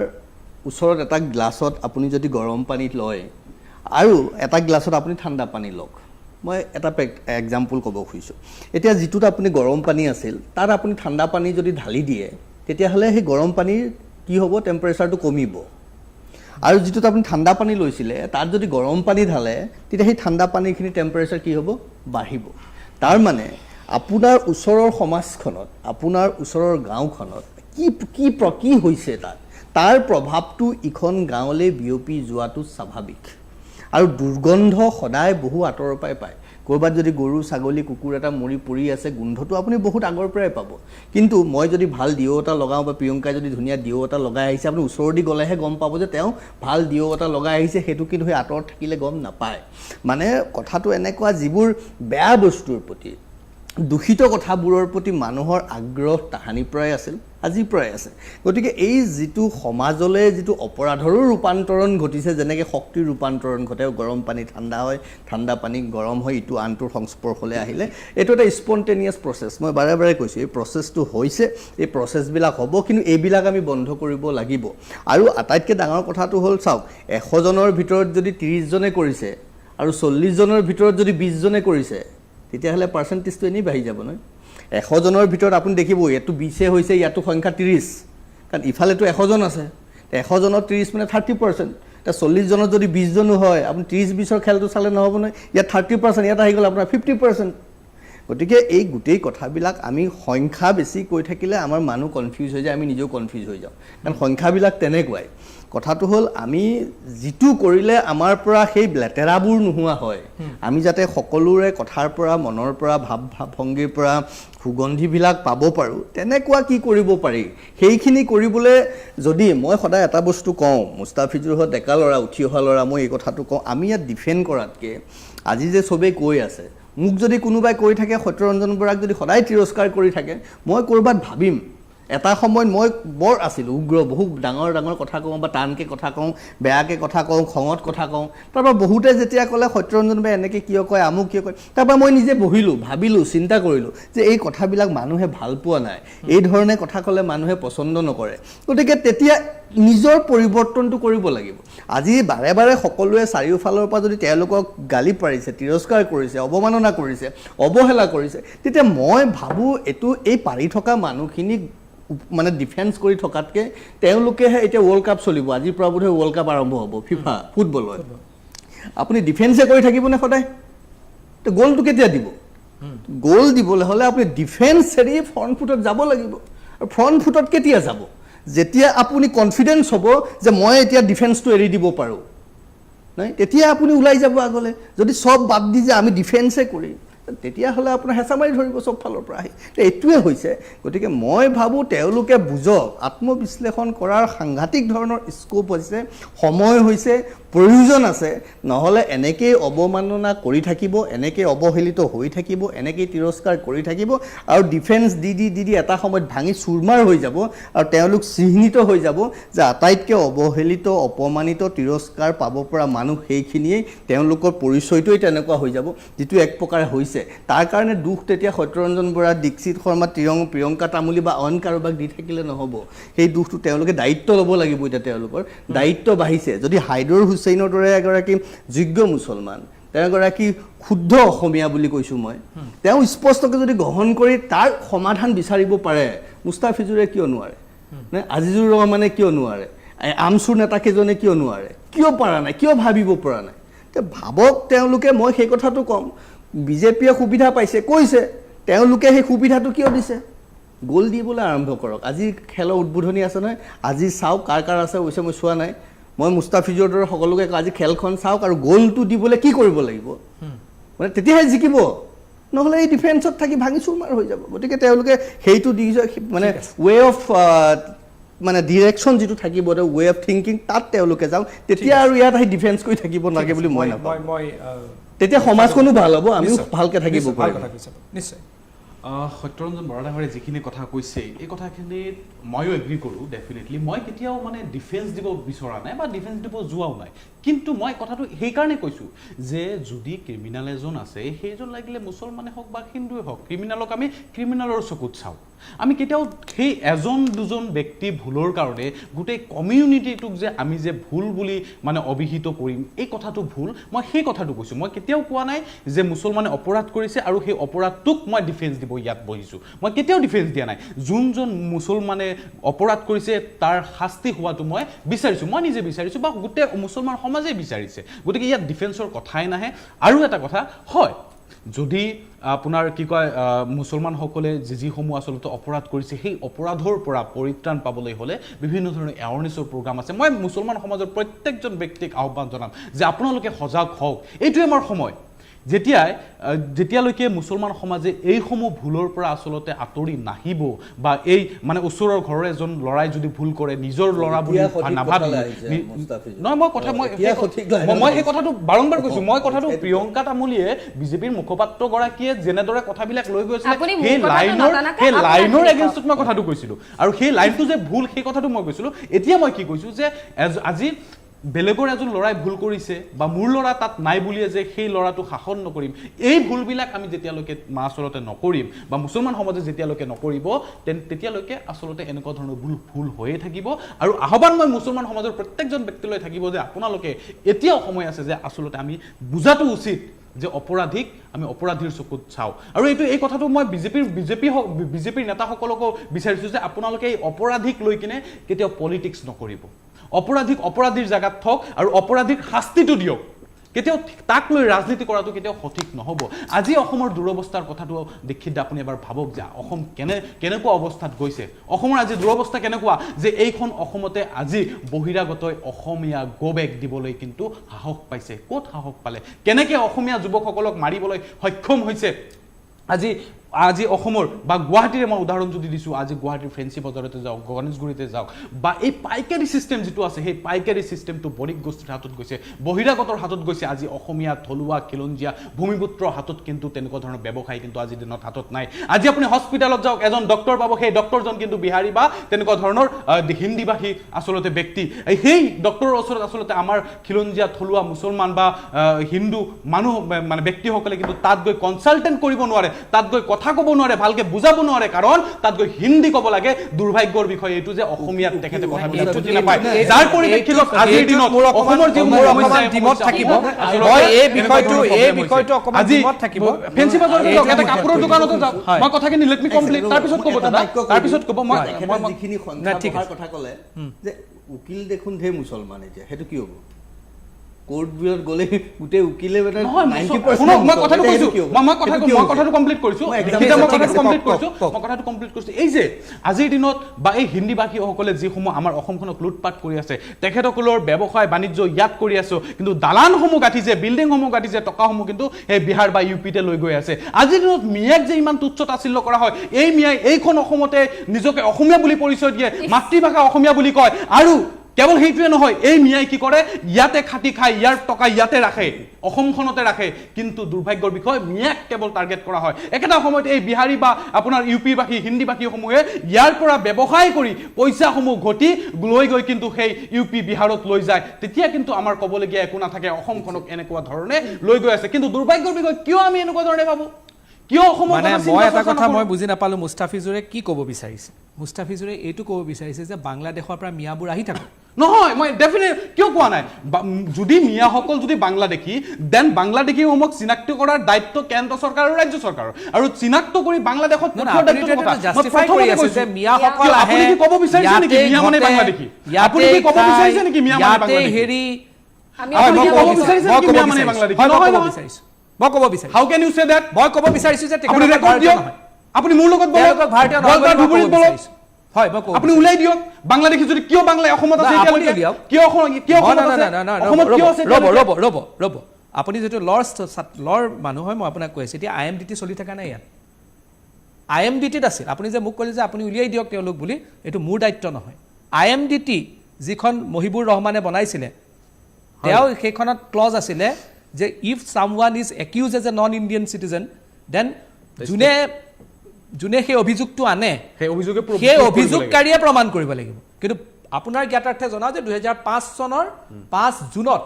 ওচৰত এটা গ্লাছত আপুনি যদি গৰম পানী লয় আৰু এটা গ্লাছত আপুনি ঠাণ্ডা পানী লওক, মই এটা এক্সাম্পল ক'ব খুজিছোঁ। এতিয়া যিটোত আপুনি গৰম পানী আছিল তাত আপুনি ঠাণ্ডা পানী যদি ঢালি দিয়ে, তেতিয়াহ'লে সেই গৰম পানীৰ কি হ'ব, টেম্পাৰেচাৰটো কমিব। আৰু যিটোত আপুনি ঠাণ্ডা পানী লৈছিলে তাত যদি গৰম পানী ঢালে, তেতিয়া সেই ঠাণ্ডা পানীখিনি টেম্পাৰেচাৰ কি হ'ব, বাঢ়িব। তাৰমানে আপোনাৰ ওচৰৰ সমাজখনত, আপোনাৰ ওচৰৰ গাঁওখনত কি হৈছে তাৰ প্ৰভাৱটো ইখন গাঁৱলৈ বিয়পি যোৱাটো স্বাভাৱিক। আৰু দুৰ্গন্ধ সদায় বহু আঁতৰৰ পৰাই পায়। ক'ৰবাত যদি গৰু ছাগলী কুকুৰ এটা মৰি পৰি আছে, গোন্ধটো আপুনি বহুত আগৰ পৰাই পাব। কিন্তু মই যদি ভাল ডিঅ' এটা লগাওঁ বা প্ৰিয়ংকাই যদি ধুনীয়া ডিঅ' এটা লগাই আহিছে, আপুনি ওচৰদি গ'লেহে গম পাব যে তেওঁ ভাল ডিঅ' এটা লগাই আহিছে, সেইটো কিন্তু সেই আঁতৰত থাকিলে গম নাপায়। মানে কথাটো এনেকুৱা, যিবোৰ বেয়া বস্তুৰ প্ৰতি, দূষিত কথাবোৰৰ প্ৰতি মানুহৰ আগ্ৰহ তাহানিৰ পৰাই আছিল, আজিৰ পৰাই আছে। গতিকে এই যিটো সমাজলৈ যিটো অপৰাধৰো ৰূপান্তৰণ ঘটিছে, যেনেকৈ শক্তিৰ ৰূপান্তৰণ ঘটে, গৰম পানী ঠাণ্ডা হয়, ঠাণ্ডা পানী গৰম হয়, ইটো আনটোৰ সংস্পৰ্শলৈ আহিলে, এইটো এটা স্পণ্টেনিয়াছ প্ৰচেছ। মই বাৰে বাৰে কৈছোঁ, এই প্ৰচেছটো হৈছে, এই প্ৰচেছবিলাক হ'ব, কিন্তু এইবিলাক আমি বন্ধ কৰিব লাগিব। আৰু আটাইতকৈ ডাঙৰ কথাটো হ'ল, চাওক, 100 জনৰ ভিতৰত যদি 30 জনে কৰিছে আৰু 40 জনৰ ভিতৰত যদি 20 জনে কৰিছে, তেতিয়াহ'লে পাৰ্চেণ্টেজটো এনেই বাঢ়ি যাব নহয়। 100 জনৰ ভিতৰত আপুনি দেখিব ইয়াতো 20 হৈছে, ইয়াতো সংখ্যা 30, কাৰণ ইফালেতো 100 জন আছে। 100 জনত 30 মানে 30%। এতিয়া 40 জনত যদি 20 জনো হয়, আপুনি 30-20ৰ খেলটো চালে নহ'ব নহয়। ইয়াত 30%, ইয়াত আহি গ'ল আপোনাৰ 50%। গতিকে এই গোটেই কথাবিলাক আমি সংখ্যা বেছি কৈ থাকিলে আমাৰ মানুহ কনফিউজ হৈ যায়, আমি নিজেও কনফিউজ হৈ যাওঁ, কাৰণ সংখ্যাবিলাক তেনেকুৱাই। কথাটো হ'ল, আমি যিটো কৰিলে আমাৰ পৰা সেই লেতেৰাবোৰ নোহোৱা হয়, আমি যাতে সকলোৰে কথাৰ পৰা, মনৰ পৰা, ভাৱ-ভংগীৰ পৰা সুগন্ধিবিলাক পাব পাৰোঁ, তেনেকুৱা কি কৰিব পাৰি, সেইখিনি কৰিবলৈ যদি মই সদায় এটা বস্তু কওঁ, মুস্তাফিজুৰ হ'ল ডেকা ল'ৰা, উঠি অহা ল'ৰা, মই এই কথাটো কওঁ, আমি ইয়াত ডিফেণ্ড কৰাতকৈ আজি যে চবেই কৈ আছে, মোক যদি কোনোবাই কৈ থাকে, সত্যৰঞ্জন বৰাক যদি সদায় তিৰস্কাৰ কৰি থাকে, মই ক'ৰবাত ভাবিম এটা সময়ত মই বৰ আছিলোঁ উগ্ৰ, বহুত ডাঙৰ ডাঙৰ কথা কওঁ বা টানকৈ কথা কওঁ, বেয়াকৈ কথা কওঁ, খঙত কথা কওঁ। তাৰপৰা বহুতে যেতিয়া ক'লে সত্যৰঞ্জন বাই এনেকৈ কিয় কয়, আমুক কিয় কয়, তাৰপৰা মই নিজে বহিলোঁ, ভাবিলোঁ, চিন্তা কৰিলোঁ যে এই কথাবিলাক মানুহে ভাল পোৱা নাই, এই ধৰণে কথা ক'লে মানুহে পচন্দ নকৰে। গতিকে তেতিয়া নিজৰ পৰিৱৰ্তনটো কৰিব লাগিব। আজি বাৰে বাৰে সকলোৱে চাৰিওফালৰ পৰা যদি তেওঁলোকক গালি পাৰিছে, তিৰস্কাৰ কৰিছে, অৱমাননা কৰিছে, অৱহেলা কৰিছে, তেতিয়া মই ভাবোঁ এই পাৰি থকা মানুহখিনিক মানে ডিফেন্স কৰি থকাতকৈ তেওঁলোকেহে, এতিয়া ৱৰ্ল্ড কাপ চলিব, আজিৰ পৰা বোধহয় ৱৰ্ল্ড কাপ আৰম্ভ হ'ব, ফিফা ফুটবলৰ। আপুনি ডিফেন্সে কৰি থাকিবনে সদায়? তো গ'লটো কেতিয়া দিব? গ'ল দিবলৈ হ'লে আপুনি ডিফেন্স এৰি ফ্ৰণ্ট ফুটত যাব লাগিব। আৰু ফ্ৰণ্ট ফুটত কেতিয়া যাব? যেতিয়া আপুনি কনফিডেন্স হ'ব যে মই এতিয়া ডিফেন্সটো এৰি দিব পাৰোঁ, নাই তেতিয়া আপুনি ওলাই যাব আগলৈ। যদি চব বাদ দি যে আমি ডিফেন্সে কৰিম, তেতিয়াহ'লে আপোনাৰ হেঁচা মাৰি ধৰিব চব ফালৰ পৰা আহি। এইটোৱে হৈছে। গতিকে মই ভাবোঁ তেওঁলোকে বুজক, আত্মবিশ্লেষণ কৰাৰ সাংঘাতিক ধৰণৰ স্কোপ হৈছে, সময় হৈছে, প্ৰয়োজন আছে। নহ'লে এনেকেই অৱমাননা কৰি থাকিব, এনেকৈ অৱহেলিত হৈ থাকিব, এনেকেই তিৰস্কাৰ কৰি থাকিব আৰু ডিফেন্স দি দি দি দি এটা সময়ত ভাঙি চুৰমাৰ হৈ যাব আৰু তেওঁলোক চিহ্নিত হৈ যাব যে আটাইতকৈ অৱহেলিত, অপমানিত, তিৰস্কাৰ পাব পৰা মানুহ সেইখিনিয়েই, তেওঁলোকৰ পৰিচয়টোৱেই তেনেকুৱা হৈ যাব, যিটো এক প্ৰকাৰে হৈছে। তাৰ কাৰণে দুখ তেতিয়া সত্যৰঞ্জন বৰা, দীক্ষিত শৰ্মা, প্ৰিয়ংকা তামুলী বা অইন কাৰোবাক দি থাকিলে নহ'ব। সেই দুখটো তেওঁলোকে দায়িত্ব ল'ব লাগিব। এতিয়া তেওঁলোকৰ দায়িত্ব বাঢ়িছে। যদি হাইদৰ হুছেইনৰ দৰে এগৰাকী যোগ্য মুছলমান, তেওঁ এগৰাকী শুদ্ধ অসমীয়া বুলি কৈছোঁ মই, তেওঁ স্পষ্টকৈ যদি গ্ৰহণ কৰি তাৰ সমাধান বিচাৰিব পাৰে, মুস্তাফিজুৰে কিয় নোৱাৰে? নে আজিজুৰ ৰহমানে কিয় নোৱাৰে? আমচুৰ নেতাকেইজনে কিয় নোৱাৰে? কিয় পৰা নাই? কিয় ভাবিব পৰা নাই? তে ভাবক তেওঁলোকে। মই সেই কথাটো ক'ম, বিজেপিয়ে সুবিধা পাইছে, কৈছে, তেওঁলোকে সেই সুবিধাটো কিয় দিছে? গ'ল দিবলৈ আৰম্ভ কৰক। আজি খেলৰ উদ্বোধনী আছে নহয়, আজি চাওক কাৰ কাৰ আছে, অৱশ্যে মই চোৱা নাই। মই মুস্তাফিজৰ দৰে সকলোকে আজি খেলখন চাওক আৰু গ'লটো দিবলৈ কি কৰিব লাগিব, মানে তেতিয়াহে জিকিব। নহ'লে এই ডিফেন্সত থাকি ভাঙি চুৰমাৰ হৈ যাব। গতিকে তেওঁলোকে সেইটো দিছে, মানে ৱে অফ মানে ডিৰেকশ্যন যিটো থাকিব, ৱে অফ থিংকিং, তাত তেওঁলোকে যাওক। তেতিয়া আৰু ইয়াত আহি ডিফেন্স কৰি থাকিব নালাগে বুলি মই নাপাওঁ। তেতিয়া সমাজখনো ভাল হ'ব, আমিও ভালকৈ থাকিব পাৰিম। নিশ্চয়। সত্যৰঞ্জন বৰা ডাঙৰে যিখিনি কথা কৈছে, এই কথাখিনিত ময়ো এগ্ৰী কৰোঁ ডেফিনেটলি। মই কেতিয়াও মানে ডিফেন্স দিব বিচৰা নাই বা ডিফেন্স দিব যোৱাও নাই। কিন্তু মই কথাটো সেইকাৰণে কৈছোঁ যে যদি ক্ৰিমিনেল এজন আছে, সেইজন লাগিলে মুছলমানে হওক বা হিন্দুৱে হওক, ক্ৰিমিনেলক আমি ক্ৰিমিনেলৰ চকুত চাওঁ। আমি কেতিয়াও সেই এজন দুজন ব্যক্তি ভুলৰ কাৰণে গোটেই কমিউনিটিটোক যে আমি যে ভুল বুলি মানে অভিহিত কৰিম, এই কথাটো ভুল। মই সেই কথাটো কৈছোঁ। মই কেতিয়াও কোৱা নাই যে মুছলমানে অপৰাধ কৰিছে আৰু সেই অপৰাধটোক মই ডিফেন্স দিব ইয়াত বহিছোঁ। মই কেতিয়াও ডিফেন্স দিয়া নাই। যোনজন মুছলমানে অপৰাধ কৰিছে তাৰ শাস্তি হোৱাটো মই বিচাৰিছোঁ, মই নিজে বিচাৰিছোঁ বা গোটেই মুছলমান সমাজে বিচাৰিছে। গতিকে ইয়াত ডিফেন্সৰ কথাই নাহে। আৰু এটা কথা হয়, যদি আপোনাৰ কি কয় মুছলমানসকলে যিসমূহ আচলতে অপৰাধ কৰিছে, সেই অপৰাধৰ পৰা পৰিত্ৰাণ পাবলৈ হ'লে বিভিন্ন ধৰণৰ এৱাৰনেছৰ প্ৰগ্ৰাম আছে। মই মুছলমান সমাজৰ প্ৰত্যেকজন ব্যক্তিক আহ্বান জনাম যে আপোনালোকে সজাগ হওক। এইটোৱে আমাৰ সময়। যেতিয়ালৈকে মুছলমান সমাজে এইসমূহ ভুলৰ পৰা আচলতে আঁতৰি নাহিব বা এই মানে ওচৰৰ ঘৰৰ এজন ল'ৰাই যদি ভুল কৰে, নিজৰ ল'ৰা বুলি নাভাবি, নহয় মই সেই কথাটো বাৰম্বাৰ কৈছোঁ। মই কথাটো প্ৰিয়ংকা তামুলীয়ে, বিজেপিৰ মুখপাত্ৰগৰাকীয়ে যেনেদৰে কথাবিলাক লৈ গৈছিলে, সেই লাইনৰ এগেইনষ্টত মই কথাটো কৈছিলোঁ। আৰু সেই লাইনটো যে ভুল, সেই কথাটো মই কৈছিলোঁ। এতিয়া মই কি কৈছোঁ যে আজি বেলেগৰ এজন ল'ৰাই ভুল কৰিছে বা মোৰ ল'ৰা তাত নাই বুলিয়ে যে সেই ল'ৰাটো শাসন নকৰিম, এই ভুলবিলাক আমি যেতিয়ালৈকে আচলতে নকৰিম বা মুছলমান সমাজে যেতিয়ালৈকে নকৰিব, তেতিয়ালৈকে আচলতে এনেকুৱা ধৰণৰ ভুল হৈয়ে থাকিব। আৰু আহ্বান মই মুছলমান সমাজৰ প্ৰত্যেকজন ব্যক্তিলৈ থাকিব যে আপোনালোকে এতিয়াও সময় আছে যে আচলতে আমি বুজাটো উচিত যে অপৰাধীক আমি অপৰাধীৰ চকুত চাওঁ। আৰু এই কথাটো মই বিজেপিৰ নেতাসকলকো বিচাৰিছোঁ যে আপোনালোকে এই অপৰাধীক লৈ কিনে কেতিয়াও পলিটিক্স নকৰিব। অপৰাধীক অপৰাধীৰ জেগাত থওক আৰু অপৰাধীক শাস্তিটো দিয়ক। কেতিয়াও তাক লৈ ৰাজনীতি কৰাটো কেতিয়াও সঠিক নহ'ব। আজি অসমৰ দুৰৱস্থাৰ কথাটো দীক্ষিত দা, আপুনি এবাৰ ভাবক যে অসম কেনেকুৱা অৱস্থাত গৈছে। অসমৰ আজি দুৰৱস্থা কেনেকুৱা যে এইখন অসমতে আজি বহিৰাগতই অসমীয়া গো বেক দিবলৈ কিন্তু সাহস পাইছে। ক'ত সাহস পালে? কেনেকৈ অসমীয়া যুৱকসকলক মাৰিবলৈ সক্ষম হৈছে? আজি অসমৰ বা গুৱাহাটীৰে মই উদাহৰণ যদি দিছোঁ, আজি গুৱাহাটীৰ ফেঞ্চি বজাৰতে যাওক, গণেশগুৰিতে যাওক, বা এই পাইকাৰী ছিষ্টেম যিটো আছে, সেই পাইকাৰী ছিষ্টেমটো বণিক গোষ্ঠীৰ হাতত গৈছে, বহিৰাগতৰ হাতত গৈছে। আজি অসমীয়া থলুৱা খিলঞ্জীয়া ভূমিপুত্ৰৰ হাতত কিন্তু তেনেকুৱা ধৰণৰ ব্যৱসায় কিন্তু আজিৰ দিনত হাতত নাই। আজি আপুনি হস্পিটেলত যাওক, এজন ডক্টৰ পাব, সেই ডক্টৰজন কিন্তু বিহাৰী বা তেনেকুৱা ধৰণৰ হিন্দীভাষী আচলতে ব্যক্তি। সেই ডক্টৰৰ ওচৰত আচলতে আমাৰ খিলঞ্জীয়া থলুৱা মুছলমান বা হিন্দু মানুহ মানে ব্যক্তিসকলে কিন্তু তাত গৈ কনচালটেণ্ট কৰিব নোৱাৰে, তাত গৈ কথা ক'ব নোৱাৰে, ভালকে বুজাব নোৱাৰে, কাৰণ তাত গৈ হিন্দী ক'ব লাগে। দুৰ্ভাগ্যৰ বিষয় এইটো যে অসমীয়াত তেখেতে কথাবিলাক বুজি নাপায়, যাৰ পৰিপ্ৰেক্ষিতত আজিৰ দিনত অসমৰ যিবোৰ থাকিব। ফেঞ্চি বজাৰত যাওক, এটা কাপোৰৰ দোকানতো যাওক, মই কথাখিনি লেট মি কমপ্লিট, তাৰপিছত ক'ব যিখিনি কথা ক'লে যে উকিল দেখোন ঢেৰ মুছলমান, এতিয়া সেইটো কি হ'ব? কোৰ্টবোৰত গ'লে গোটেই উকিলে মানে নহয়, 90% শুনক, মই কথাটো সেইটো কৈছোঁ, কি হ'ব? মই কথাটো কমপ্লিট কৰিছোঁ। মই একদম এতিয়া মই ঠিক কথাটো আছে, কমপ্লিট কওক, কৰিছোঁ। কওক। মই কথাটো কমপ্লিট কৰিছোঁ। এই যে আজিৰ দিনত বা এই হিন্দীভাষীসকলে যিসমূহ আমাৰ অসমখনক লুটপাট কৰি আছে, তেখেতসকলৰ ব্যৱসায় বাণিজ্য ইয়াত কৰি আছো, কিন্তু দালানসমূহ গাঠিছে, বিল্ডিংসমূহ গাঠিছে, টকাসমূহ কিন্তু সেই বিহাৰ বা ইউপিতে লৈ গৈ আছে। আজিৰ দিনত মিয়াক যে ইমান তুচ্ছ তাচ্ছিল্য কৰা হয়, এই মিয়াই এইখন অসমতে নিজকে অসমীয়া বুলি পৰিচয় দিয়ে, মাতৃভাষা অসমীয়া বুলি কয়, আৰু কেৱল সেইটোৱে নহয়, এই মিয়াই কি কৰে, ইয়াতে খাটি খাই ইয়াৰ টকা ইয়াতে ৰাখে, অসমখনতে ৰাখে, কিন্তু দুৰ্ভাগ্যৰ বিষয় মিয়াক কেৱল টাৰ্গেট কৰা হয়। একেটা সময়ত এই বিহাৰী বা আপোনাৰ ইউপিভাষী হিন্দীভাষীসমূহে ইয়াৰ পৰা ব্যৱসায় কৰি পইচাসমূহ ঘটি লৈ গৈ কিন্তু সেই ইউপি বিহাৰত লৈ যায়। তেতিয়া কিন্তু আমাৰ ক'বলগীয়া একো নাথাকে, অসমখনক এনেকুৱা ধৰণে লৈ গৈ আছে। কিন্তু দুৰ্ভাগ্যৰ বিষয়, কিয় আমি এনেকুৱা ধৰণে ভাবো? কিয় অসমৰ মানে কথা মই চিন্তা এটা চৰ্চা কথা মই নকৰোঁ? বুজি নাপালো, মুস্তাফিজুৰে কি ক'ব বিচাৰিছে? মুস্তাফিজুৰে এইটো ক'ব বিচাৰিছে যে বাংলাদেশৰ পৰা মিয়াবোৰ আহি থাকক। নহয়, মই ডেফিনেট কিয় কোৱা নাই, যদি মিয়াসকল যদি বাংলাদেশী, দেন বাংলাদেশীসমূহক চিনাক্ত কৰাৰ দায়িত্ব কেন্দ্ৰ চৰকাৰ আৰু ৰাজ্য চৰকাৰৰ, আৰু চিনাক্ত কৰি বাংলাদেশত পঠিওৱাৰ দায়িত্ব কথা। মই প্ৰথমতে কৈছোঁ, মিয়াসকল আহে, আপুনি কি ক'ব বিচাৰিছে নেকি মিয়া মানে বাংলাদেশী? আপুনি কি ক'ব বিচাৰিছে নেকি মিয়া মানে বাংলাদেশী? হেৰি আমি আপুনি কি ক'ব অসমীয়া বিচাৰিছে নেকি মিয়া মানে বাংলাদেশী? নহয়, নহয়। মই ক'ব বিচাৰিছোঁ, How can you say that? মই ক'ব বিচাৰিছোঁ যে আপুনি তেখেতসকল ৰেকৰ্ড ভাৰতীয় দিয়ক, নহয়, আপুনি মোৰ লগত বলক, তেওঁলোকক ভাৰতীয় নহয় বুলি মই ধুবুৰীত ক'ব বলক, বিচাৰিছোঁ। হয়, মই ক'ব আপুনি ওলাই দিয়ক, বাংলাদেশী যদি কিয় অসমত আছে আপুনি এতিয়ালৈকে? উলিয়াওক। কিয় অসমত আছে? অসমত কিয় আছে এতিয়ালৈকে? ৰ'ব, আপুনি যিটো লৰ মানুহ হয়, মই আপোনাক কৈ আছোঁ, এতিয়া IMDT চলি থকা নাই ইয়াত। IMDTত আছিল, আপুনি যে মোক ক'লে যে আপুনি উলিয়াই দিয়ক তেওঁলোক বুলি, এইটো মোৰ দায়িত্ব নহয়। IMDT যিখন মহিবুৰ ৰহমানে বনাইছিলে, তেওঁ সেইখনত ক্লজ আছিলে যে if someone is accused as a non Indian citizen, then যোনে সেই অভিযোগটো আনে, সেই অভিযোগে সেই অভিযোগকাৰীয়ে প্ৰমাণ কৰিব লাগিব। কিন্তু আপোনাৰ জ্ঞাতাৰ্থে জনাওঁ যে 2005 চনৰ 5 জুনত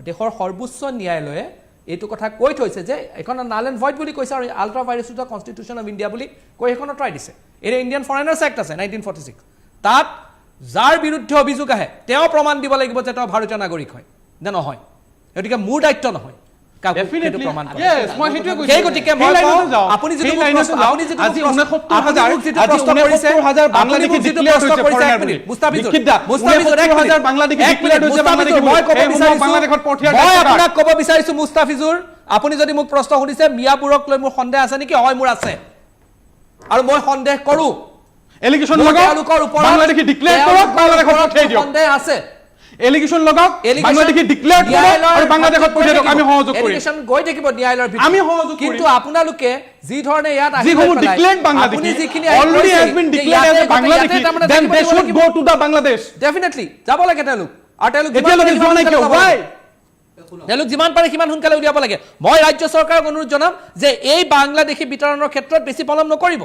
দেশৰ সৰ্বোচ্চ ন্যায়ালয়ে এইটো কথা কৈ থৈছে যে এখন নাল এণ্ড ভইড বুলি কৈছে, আৰু ultra virus to the constitution of India বুলি কৈ সেইখন আঁতৰাই দিছে। এই ইণ্ডিয়ান ফৰেনাৰ্ছ এক্ট আছে 1946, তাত যাৰ বিৰুদ্ধে অভিযোগ আহে তেওঁ প্ৰমাণ দিব লাগিব যে তেওঁ ভাৰতীয় নাগৰিক হয় নে নহয়। গতিকে মোৰ দায়িত্ব নহয় Definitely. প্ৰমাণ কৰা। Yes, মই সেইটোৱে কৈছোঁ। সেই গতিকে মই সেই লাইনতে কওঁ, যাওঁ। আপুনি যিটো সেই মোক লাইনতে প্ৰশ্ন- যাওঁ। আপুনি যিটো আজি মোক প্ৰশ্ন- 69,000 আপুনি মোক যিটো আজি প্ৰশ্ন কৰিছে, 69,000 আপুনি বাংলাদেশী মোক যিটো declare প্ৰশ্ন হৈছে কৰিছে, foreigner এক মিনিট, বুলি। মুস্তাফিজুৰ, দীক্ষিত দা, মুস্তাফিজুৰ, এক 69,000 মিনিট, বাংলাদেশী এক declare মিনিট, হৈছে মুস্তাফিজুৰ, বাংলাদেশী মই ক'ব বুলি। বিচাৰিছোঁ, বাংলাদেশত পঠিওৱাৰ মই দায়িত্ব আপোনাক ক'ব বিচাৰিছোঁ মুস্তাফিজুৰ, আপুনি যদি মোক প্ৰশ্ন সুধিছে মিয়াবোৰক লৈ মোৰ সন্দেহ আছে নেকি, হয় মোৰ আছে, আৰু মই সন্দেহ কৰোঁ। এলিগেশ্যন মোৰ লগাওক, তেওঁলোকৰ ওপৰত বাংলাদেশী ডিক্লেয়াৰ কৰক, বাংলাদেশত পঠিয়াই দিয়ক। সন্দেহ আছে। এলিগেশ্যন লগাওক, বাংলাদেশী ডিক্লেয়াৰ কৰক আৰু বাংলাদেশত পঠিয়াই দিয়ক, আমি সহযোগ কৰিম। এলিগেশ্যন গৈ থাকিব ন্যায়ালয়ৰ ভিতৰত। আমি সহযোগ কৰিম। কিন্তু আপোনালোকে যি ধৰণে ইয়াত আহি যিসমূহ পেলাই, declared আপুনি বাংলাদেশী, যিখিনি already has been declared as a Bangladeshi, then they should go to the Bangladesh. Definitely যাব লাগে তেওঁলোক, আৰু তেওঁলোক এতিয়ালৈকে যোৱা নাই কিয়? Why? তেওঁলোক যিমান পাৰে সিমান সোনকালে উলিয়াব লাগে। মই ৰাজ্য চৰকাৰক অনুৰোধ জনাম যে এই বাংলাদেশী বিতৰণৰ ক্ষেত্ৰত বেছি পলম নকৰিব,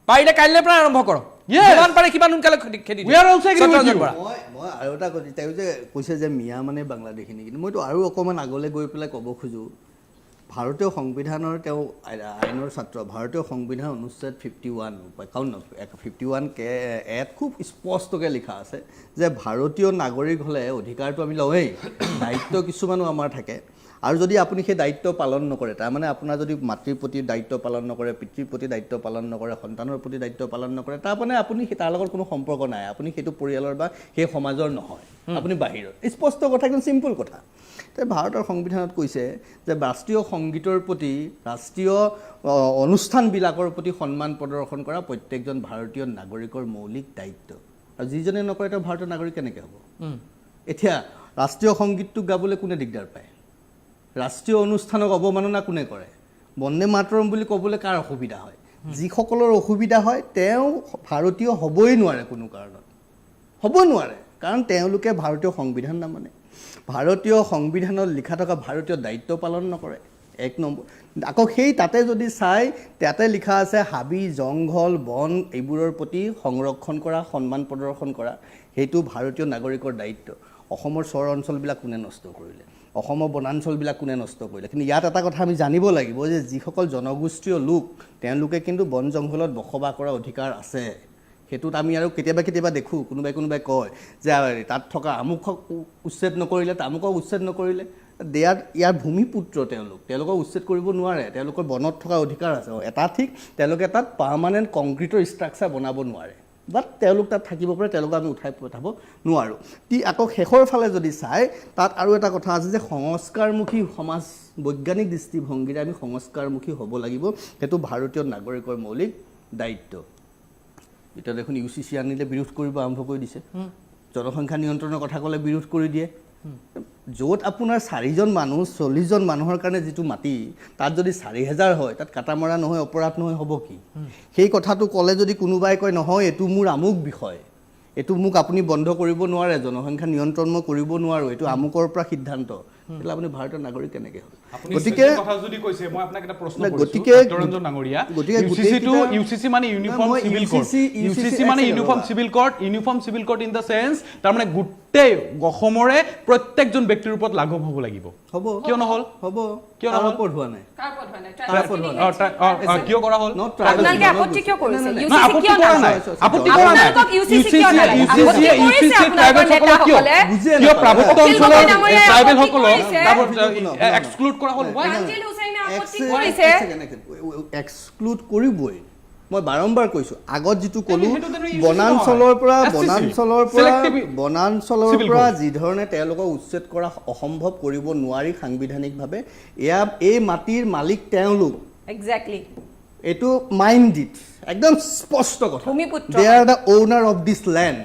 পাৰিলে কাইলৈ পৰা আৰম্ভ কৰক, Yes. যিমান পাৰে সিমান সোনকালে খেদি We are also agree with you. মই আৰু এটা কৈছোঁ, তেওঁ যে কৈছে যে মিয়া মানে বাংলাদেশী নেকি, মইতো আৰু অকণমান আগলৈ গৈ পেলাই ক'ব খোজোঁ, ভাৰতীয় সংবিধানৰ তেওঁ আইনৰ ছাত্ৰ, ভাৰতীয় সংবিধান অনুচ্ছেদ 51 কে এত খুব স্পষ্টকৈ লিখা আছে যে ভাৰতীয় নাগৰিক হ'লে অধিকাৰটো আমি লওঁৱেই, দায়িত্ব কিছুমানো আমাৰ থাকে, আৰু যদি আপুনি সেই দায়িত্ব পালন নকৰে, তাৰমানে আপোনাৰ যদি মাতৃৰ প্ৰতি দায়িত্ব পালন নকৰে, পিতৃৰ প্ৰতি দায়িত্ব পালন নকৰে, সন্তানৰ প্ৰতি দায়িত্ব পালন নকৰে, তাৰমানে আপুনি তাৰ লগত কোনো সম্পৰ্ক নাই, আপুনি সেইটো পৰিয়ালৰ বা সেই সমাজৰ নহয়, আপুনি বাহিৰৰ। স্পষ্ট কথা, কিন্তু চিম্পুল কথা। ভাৰতৰ সংবিধানত কৈছে যে ৰাষ্ট্ৰীয় সংগীতৰ প্ৰতি, ৰাষ্ট্ৰীয় অনুষ্ঠানবিলাকৰ প্ৰতি সন্মান প্ৰদৰ্শন কৰা প্ৰত্যেকজন ভাৰতীয় নাগৰিকৰ মৌলিক দায়িত্ব, আৰু যিজনে নকৰে তেওঁ ভাৰতীয় নাগৰিক কেনেকৈ হ'ব? এতিয়া ৰাষ্ট্ৰীয় সংগীতটোক গাবলৈ কোনে দিগদাৰ পায়? ৰাষ্ট্ৰীয় অনুষ্ঠানক অৱমাননা কোনে কৰে? বন্দে মাতৰম বুলি ক'বলৈ কাৰ অসুবিধা হয়? যিসকলৰ অসুবিধা হয় তেওঁ ভাৰতীয় হ'বই নোৱাৰে, কোনো কাৰণত হ'বই নোৱাৰে, কাৰণ তেওঁলোকে ভাৰতীয় সংবিধান নামানে, ভাৰতীয় সংবিধানত লিখা থকা ভাৰতীয় দায়িত্ব পালন নকৰে। 1 নম্বৰ। আকৌ সেই তাতে যদি চাই, তাতে লিখা আছে হাবি জংঘল বন এইবোৰৰ প্ৰতি সংৰক্ষণ কৰা, সন্মান প্ৰদৰ্শন কৰা, সেইটো ভাৰতীয় নাগৰিকৰ দায়িত্ব। অসমৰ চৰ অঞ্চলবিলাক কোনে নষ্ট কৰিলে? অসমৰ বনাঞ্চলবিলাক কোনে নষ্ট কৰিলে? কিন্তু ইয়াত এটা কথা আমি জানিব লাগিব যে যিসকল জনগোষ্ঠীয় লোক, তেওঁলোকে কিন্তু বন জংঘলত বসবাস কৰাৰ অধিকাৰ আছে। সেইটোত আমি আৰু কেতিয়াবা দেখোঁ কোনোবাই কয় যে তাত থকা আমুকক উচ্ছেদ নকৰিলে, তামুকক উচ্ছেদ নকৰিলে, ইয়াৰ ভূমিপুত্ৰ তেওঁলোকক উচ্ছেদ কৰিব নোৱাৰে, তেওঁলোকৰ বনত থকা অধিকাৰ আছে। এটা ঠিক, তেওঁলোকে তাত পাৰ্মানেণ্ট কংক্ৰিটৰ ষ্ট্ৰাকচাৰ বনাব নোৱাৰে, বাট তেওঁলোক তাত থাকিব পাৰে, তেওঁলোকক আমি উঠাই পঠাব নোৱাৰোঁ। আকৌ শেষৰ ফালে যদি চাই তাত আৰু এটা কথা আছে যে সংস্কাৰমুখী সমাজ, বৈজ্ঞানিক দৃষ্টিভংগীৰে আমি সংস্কাৰমুখী হ'ব লাগিব, সেইটো ভাৰতীয় নাগৰিকৰ মৌলিক দায়িত্ব। এতিয়া দেখোন UCC আনিলে বিৰোধ কৰিব আৰম্ভ কৰি দিছে, জনসংখ্যা নিয়ন্ত্ৰণৰ কথা ক'লে বিৰোধ কৰি দিয়ে। য'ত আপোনাৰ 4জন মানুহ 40জন মানুহৰ কাৰণে যিটো মাটি, তাত যদি 4000 হয়, তাত কাটা মৰা নহয়, অপৰাধ নহয়, হ'ব কি? সেই কথাটো ক'লে যদি কোনোবাই কয় নহয় এইটো মোৰ আমুক বিষয়, এইটো মোক আপুনি বন্ধ কৰিব নোৱাৰে, জনসংখ্যা নিয়ন্ত্ৰণ মই কৰিব নোৱাৰোঁ, এইটো আমুকৰ পৰা সিদ্ধান্ত, তেতিয়াহ'লে আপুনি ভাৰতৰ নাগৰিক কেনেকৈ হ'ল? গতিকে কথা যদি কৈছে মই আপোনাক এটা প্ৰশ্ন কৰিছো, ডক্টৰ ডাঙৰীয়া, UCC মানে ইউনিফৰ্ম চিভিল কোড, UCC মানে uniform civil code in the sense তাৰমানে গোটেই অসমৰে প্ৰত্যেকজন ব্যক্তিৰ ওপৰত লাঘৱ হ'ব লাগিব। হ'ব কিয় নহ'ল? হ'ব কিয় নহ'ল? ওপৰত হোৱা নাই, কিয় কৰা হ'ল? আপোনালোকে আপত্তি কিয় কৰিছে? আপত্তি কৰা নাই, আপত্তি কৰা নাই। কিয় পাৰ্বত্য অঞ্চলৰ ট্ৰাইবেলসকলক এক্সক্লুড কৰা হ'ল? এক্সক্লুড কৰিবই। মই বাৰম্বাৰ কৈছোঁ, আগত যিটো ক'লোঁ বনাঞ্চলৰ পৰা যিধৰণে তেওঁলোকক উচ্ছেদ কৰা অসম্ভৱ কৰিব নোৱাৰি সাংবিধানিকভাৱে, এই মাটিৰ মালিক তেওঁলোক, এক্সেক্টলি এইটো মাইণ্ড ইট, একদম স্পষ্ট কথা। They are the owner of this land,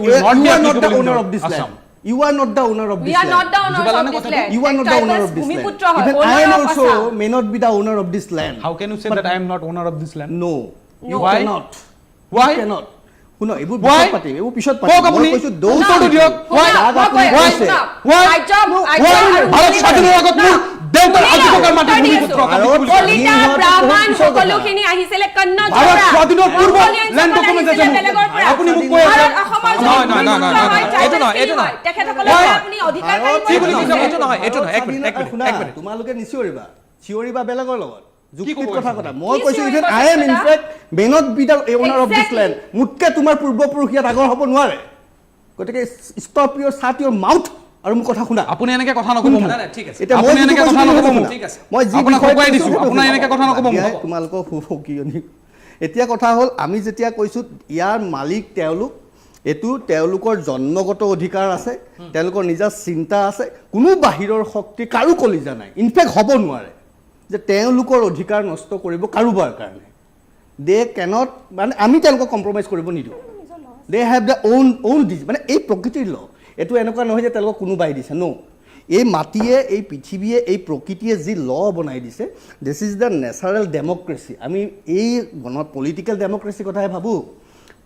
you are not the owner of this land. You are not the owner of this land. You are not the owner of this land. You are not the owner of this land. Even I also may not be the owner of this land. How can you say that I am not owner of this land? No. You Why? cannot. Why? You cannot. শুনো, এইবোৰ Why? পিছত পাতিম। মই কৈছোঁ those উত্তৰটো দিয়ক। Why? Why? Bharat স্বাধীনৰ আগত মোৰ দেউতাৰ আজীৱকাৰ মাটি ভূমিপুত্ৰ কলিতা ব্ৰাহ্মণ সকলোখিনি আহিছিলে কন্নড় ভাৰত স্বাধীনৰ পূৰ্ব লেণ্ড ডকুমেণ্টেশ্যন আপুনি মোক কৈ আছে তোমালোকে চিঞৰিবা বেলেগৰ লগত যুক্তিৰ কথা কথা। মই কৈছোঁ even I am in fact may not be the owner of this land, মোতকৈ তোমাৰ পূৰ্বপুৰুষীয়াত আগৰ হ'ব নোৱাৰে। গতিকে ষ্টপ ইউৰ শাট ইউৰ মাউথ আৰু মোক কথা শুনা। আপুনি এনেকে কথা নক'ব মোক। এতিয়া আপুনি এনেকে কথা নক'ব মোক। মই যি আপোনাক শুকুৱাই দিছোঁ, আপোনাৰ এনেকে কথা নক'ব মোক। তোমালোকৰ সুকিয়নি। এতিয়া কথা হ'ল, আমি যেতিয়া কৈছোঁ ইয়াৰ মালিক তেওঁলোক, এইটো তেওঁলোকৰ জন্মগত অধিকাৰ আছে, তেওঁলোকৰ নিজা চিন্তা আছে, কোনো বাহিৰৰ শক্তি কাৰো কলিজা নাই, ইনফেক্ট হ'ব নোৱাৰে যে তেওঁলোকৰ অধিকাৰ নষ্ট কৰিব কাৰোবাৰ কাৰণে। দে কেনট, মানে আমি তেওঁলোকক কম্প্ৰমাইজ কৰিব নিদিওঁ। দে হেভ দ্য অউন মানে এই প্ৰকৃতিৰ ল, এইটো এনেকুৱা নহয় যে তেওঁলোকক কোনোবাই দিছে, ন। এই মাটিয়ে, এই পৃথিৱীয়ে, এই প্ৰকৃতিয়ে যি ল বনাই দিছে, this is the natural democracy. আমি এই পলিটিকেল ডেম'ক্ৰেচিৰ কথাই ভাবোঁ।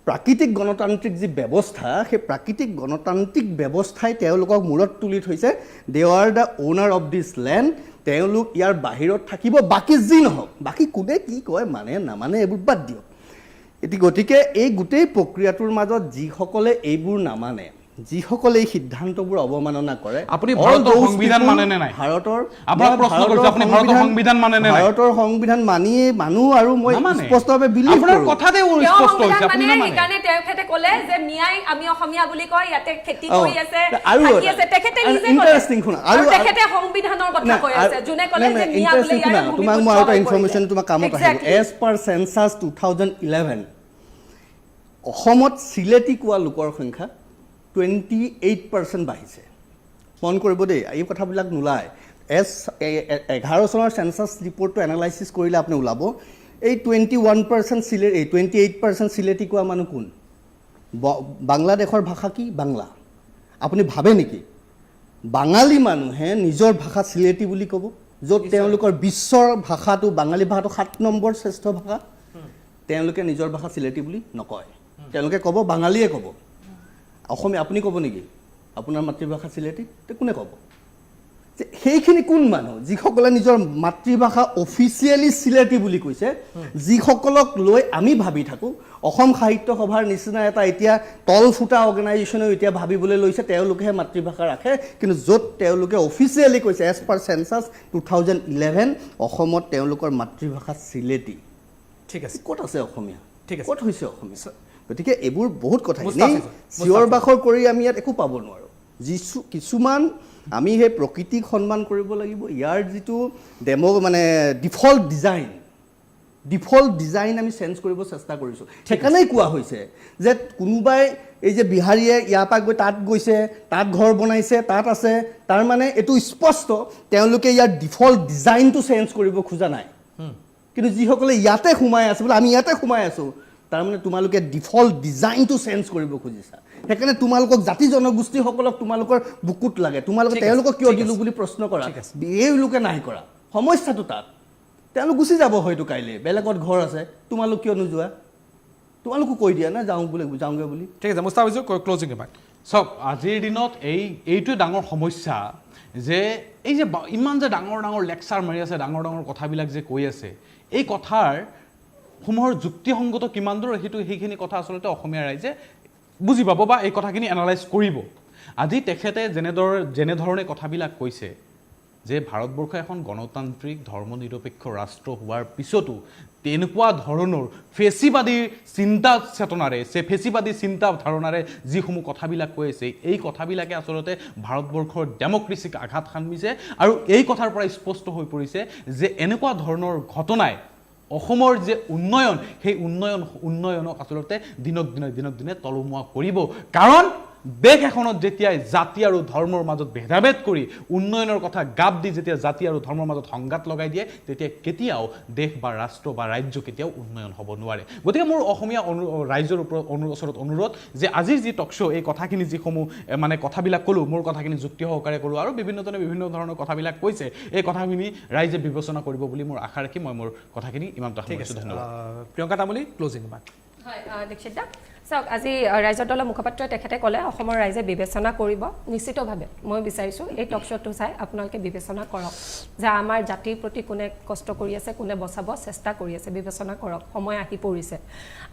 প্ৰাকৃতিক গণতান্ত্ৰিক যি ব্যৱস্থা, সেই প্ৰাকৃতিক গণতান্ত্ৰিক ব্যৱস্থাই তেওঁলোকক মূৰত তুলি থৈছে। They are the owner of this land, তেওঁলোক ইয়াৰ বাহিৰত থাকিব, বাকী যি নহওক, বাকী কোনে কি কয় মানে নামানে এইবোৰ বাদ দিয়ক। গতিকে এই গোটেই প্ৰক্ৰিয়াটোৰ মাজত যিসকলে এইবোৰ নামানে, যিসকলে এই সিদ্ধান্তবোৰ অৱমাননা কৰে, আপুনি ভাৰতৰ সংবিধান মানে নে নাই? ভাৰতৰ সংবিধান মানিয়ে মানুহ, আৰু মই স্পষ্টভাৱে বিলিভ কৰোঁ। কথাতে স্পষ্ট হৈছে আপুনি নামানে। সেইকাৰণে তেখেতে ক'লে যে মিয়াই আমি অসমীয়া বুলি কয়, ইয়াতে খেতি কৰি আছে, থাকি আছে, তেখেতে নিজে ক'লে। আৰু তেখেতে সংবিধানৰ কথা কৈ আছে, যোনে ক'লে যে মিয়া বুলি ইয়াৰ ভূমিপুত্ৰ। তোমাক মই এটা ইনফৰমেশ্যন তোমাক কামত আহিব। এজ পাৰ চেন্সাছ 2011 অসমত চিলেটি কোৱা লোকৰ সংখ্যা 28% বাঢ়িছে। মন কৰিব দেই, এই কথাবিলাক নোলায়। 11 চনৰ চেন্সাছ ৰিপৰ্টটো এনালাইচিছ কৰিলে আপুনি ওলাব, এই 28% চিলেটি কোৱা মানুহ কোন? বাংলাদেশৰ ভাষা কি? বাংলা। আপুনি ভাবে নেকি বাঙালী মানুহে নিজৰ ভাষা চিলেটি বুলি ক'ব, য'ত তেওঁলোকৰ বিশ্বৰ ভাষাটো, বাঙালী ভাষাটো 7 নম্বৰ শ্ৰেষ্ঠ ভাষা? তেওঁলোকে নিজৰ ভাষা চিলেটি বুলি নকয়, তেওঁলোকে ক'ব বাঙালীয়ে ক'ব। অসমীয়া আপুনি ক'ব নেকি আপোনাৰ মাতৃভাষা চিলেটি? কোনে ক'ব? যে সেইখিনি কোন মানুহ যিসকলে নিজৰ মাতৃভাষা অফিচিয়েলি চিলেটি বুলি কৈছে, যিসকলক লৈ আমি ভাবি থাকোঁ অসম সাহিত্য সভাৰ নিচিনা এটা এতিয়া তল ফুটা অৰ্গেনাইজেশ্যনেও এতিয়া ভাবিবলৈ লৈছে তেওঁলোকেহে মাতৃভাষা ৰাখে, কিন্তু য'ত তেওঁলোকে অফিচিয়েলি কৈছে এজ পাৰ চেন্সাছ 2011 অসমত তেওঁলোকৰ মাতৃভাষা চিলেটি। ঠিক আছে, ক'ত আছে অসমীয়া? ঠিক আছে, ক'ত হৈছে অসমীয়া? গতিকে এইবোৰ বহুত কথা, চিঞৰ বাখৰ কৰি আমি ইয়াত একো পাব নোৱাৰোঁ। কিছুমান আমি সেই প্ৰকৃতিক সন্মান কৰিব লাগিব। ইয়াৰ যিটো মানে ডিফল্ট ডিজাইন, ডিফল্ট ডিজাইন আমি চেঞ্জ কৰিব চেষ্টা কৰিছোঁ সেইকাৰণেই কোৱা হৈছে যে কোনোবাই এই যে বিহাৰীয়ে ইয়াৰ পৰা গৈ তাত গৈছে তাত ঘৰ বনাইছে তাত আছে তাৰ মানে এইটো স্পষ্ট তেওঁলোকে ইয়াৰ ডিফল্ট ডিজাইনটো চেঞ্জ কৰিব খোজা নাই কিন্তু যিসকলে ইয়াতে সোমাই আছে বোলে আমি ইয়াতে সোমাই আছোঁ তাৰমানে তোমালোকে ডিফল্ট ডিজাইনটো চেঞ্জ কৰিব খুজিছা সেইকাৰণে তোমালোকক জাতি জনগোষ্ঠীসকলক তোমালোকৰ বুকুত লাগে তোমালোকে তেওঁলোকক কিয় দিলোঁ বুলি প্ৰশ্ন কৰা এইলোকে নাই কৰা সমস্যাটো তাত তেওঁলোক গুচি যাব হয়তো কাইলৈ বেলেগত ঘৰ আছে তোমালোক কিয় নোযোৱা তোমালোকো কৈ দিয়া না যাওঁগৈ বুলি ঠিক আছে মুস্তাফিজুৰ ক্লোজিং ৰিমাৰ্ক চাওক আজিৰ দিনত এইটোৱে ডাঙৰ সমস্যা যে এই যে ইমান যে ডাঙৰ ডাঙৰ লেকচাৰ মাৰি আছে ডাঙৰ ডাঙৰ কথাবিলাক যে কৈ আছে এই কথাৰ সমূহৰ যুক্তিসংগত কিমান দূৰ সেইখিনি কথা আচলতে অসমীয়া ৰাইজে বুজি পাব বা এই কথাখিনি এনালাইজ কৰিব আজি তেখেতে যেনেধৰণে কথাবিলাক কৈছে যে ভাৰতবৰ্ষ এখন গণতান্ত্ৰিক ধৰ্মনিৰপেক্ষ ৰাষ্ট্ৰ হোৱাৰ পিছতো তেনেকুৱা ধৰণৰ ফেচিবাদী চিন্তা চেতনাৰে ফেচিবাদী চিন্তা ধাৰণাৰে যিসমূহ কথাবিলাক কৈ আছে এই কথাবিলাকে আচলতে ভাৰতবৰ্ষৰ ডেমক্ৰেচিক আঘাত সান্মিছে আৰু এই কথাৰ পৰা স্পষ্ট হৈ পৰিছে যে এনেকুৱা ধৰণৰ ঘটনাই অসমৰ যে উন্নয়ন সেই উন্নয়নক আচলতে দিনক দিনে তলমুৱা কৰিব কাৰণ দেশ এখনত যেতিয়া জাতি আৰু ধৰ্মৰ মাজত ভেদাভেদ কৰি উন্নয়নৰ কথা গাপ দি যেতিয়া জাতি আৰু ধৰ্মৰ মাজত সংঘাত লগাই দিয়ে তেতিয়া কেতিয়াও দেশ বা ৰাষ্ট্ৰ বা ৰাজ্য কেতিয়াও উন্নয়ন হ'ব নোৱাৰে গতিকে মোৰ অসমীয়া ৰাইজৰ ওচৰত অনুৰোধ যে আজিৰ যি টক শ্ব' এই কথাখিনি যিসমূহ মানে কথাবিলাক ক'লোঁ মোৰ কথাখিনি যুক্তি সহকাৰে ক'লোঁ আৰু বিভিন্নজনে বিভিন্ন ধৰণৰ কথাবিলাক কৈছে এই কথাখিনি ৰাইজে বিবেচনা কৰিব বুলি মোৰ আশা ৰাখি মই মোৰ কথাখিনি ইমানটা সামৰিছোঁ ধন্যবাদ প্ৰিয়ংকা তামুলী ক্লোজিং ৰিমাৰ্ক হয় দীক্ষিত দা চাওক আজি ৰাইজৰ দলৰ মুখপাত্ৰই তেখেতে ক'লে অসমৰ ৰাইজে বিবেচনা কৰিব নিশ্চিতভাৱে মই বিচাৰিছোঁ এই টক শ্ব'টো চাই আপোনালোকে বিবেচনা কৰক যে আমাৰ জাতিৰ প্ৰতি কোনে কষ্ট কৰি আছে কোনে বচাব চেষ্টা কৰি আছে বিবেচনা কৰক সময় আহি পৰিছে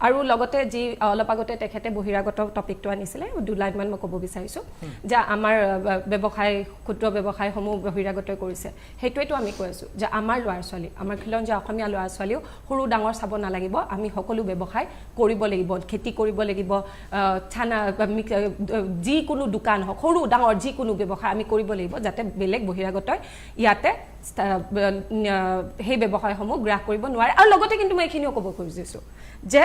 আৰু লগতে যি অলপ আগতে তেখেতে বহিৰাগত টপিকটো আনিছিলে 2 লাইনমান মই ক'ব বিচাৰিছোঁ যে আমাৰ ব্যৱসায় ক্ষুদ্ৰ ব্যৱসায়সমূহ বহিৰাগতই কৰিছে সেইটোৱেতো আমি কৈ আছোঁ যে আমাৰ ল'ৰা ছোৱালী আমাৰ খিলঞ্জীয়া অসমীয়া ল'ৰা ছোৱালীও সৰু ডাঙৰ চাব নালাগিব আমি সকলো ব্যৱসায় কৰিব লাগিব খেতি কৰিব লাগিব ছানা যিকোনো দোকান হওক সৰু ডাঙৰ যিকোনো ব্যৱসায় আমি কৰিব লাগিব যাতে বেলেগ বহিৰাগতই ইয়াতে সেই ব্যৱসায়সমূহ গ্ৰাস কৰিব নোৱাৰে আৰু লগতে কিন্তু মই এইখিনিও ক'ব খুজিছোঁ যে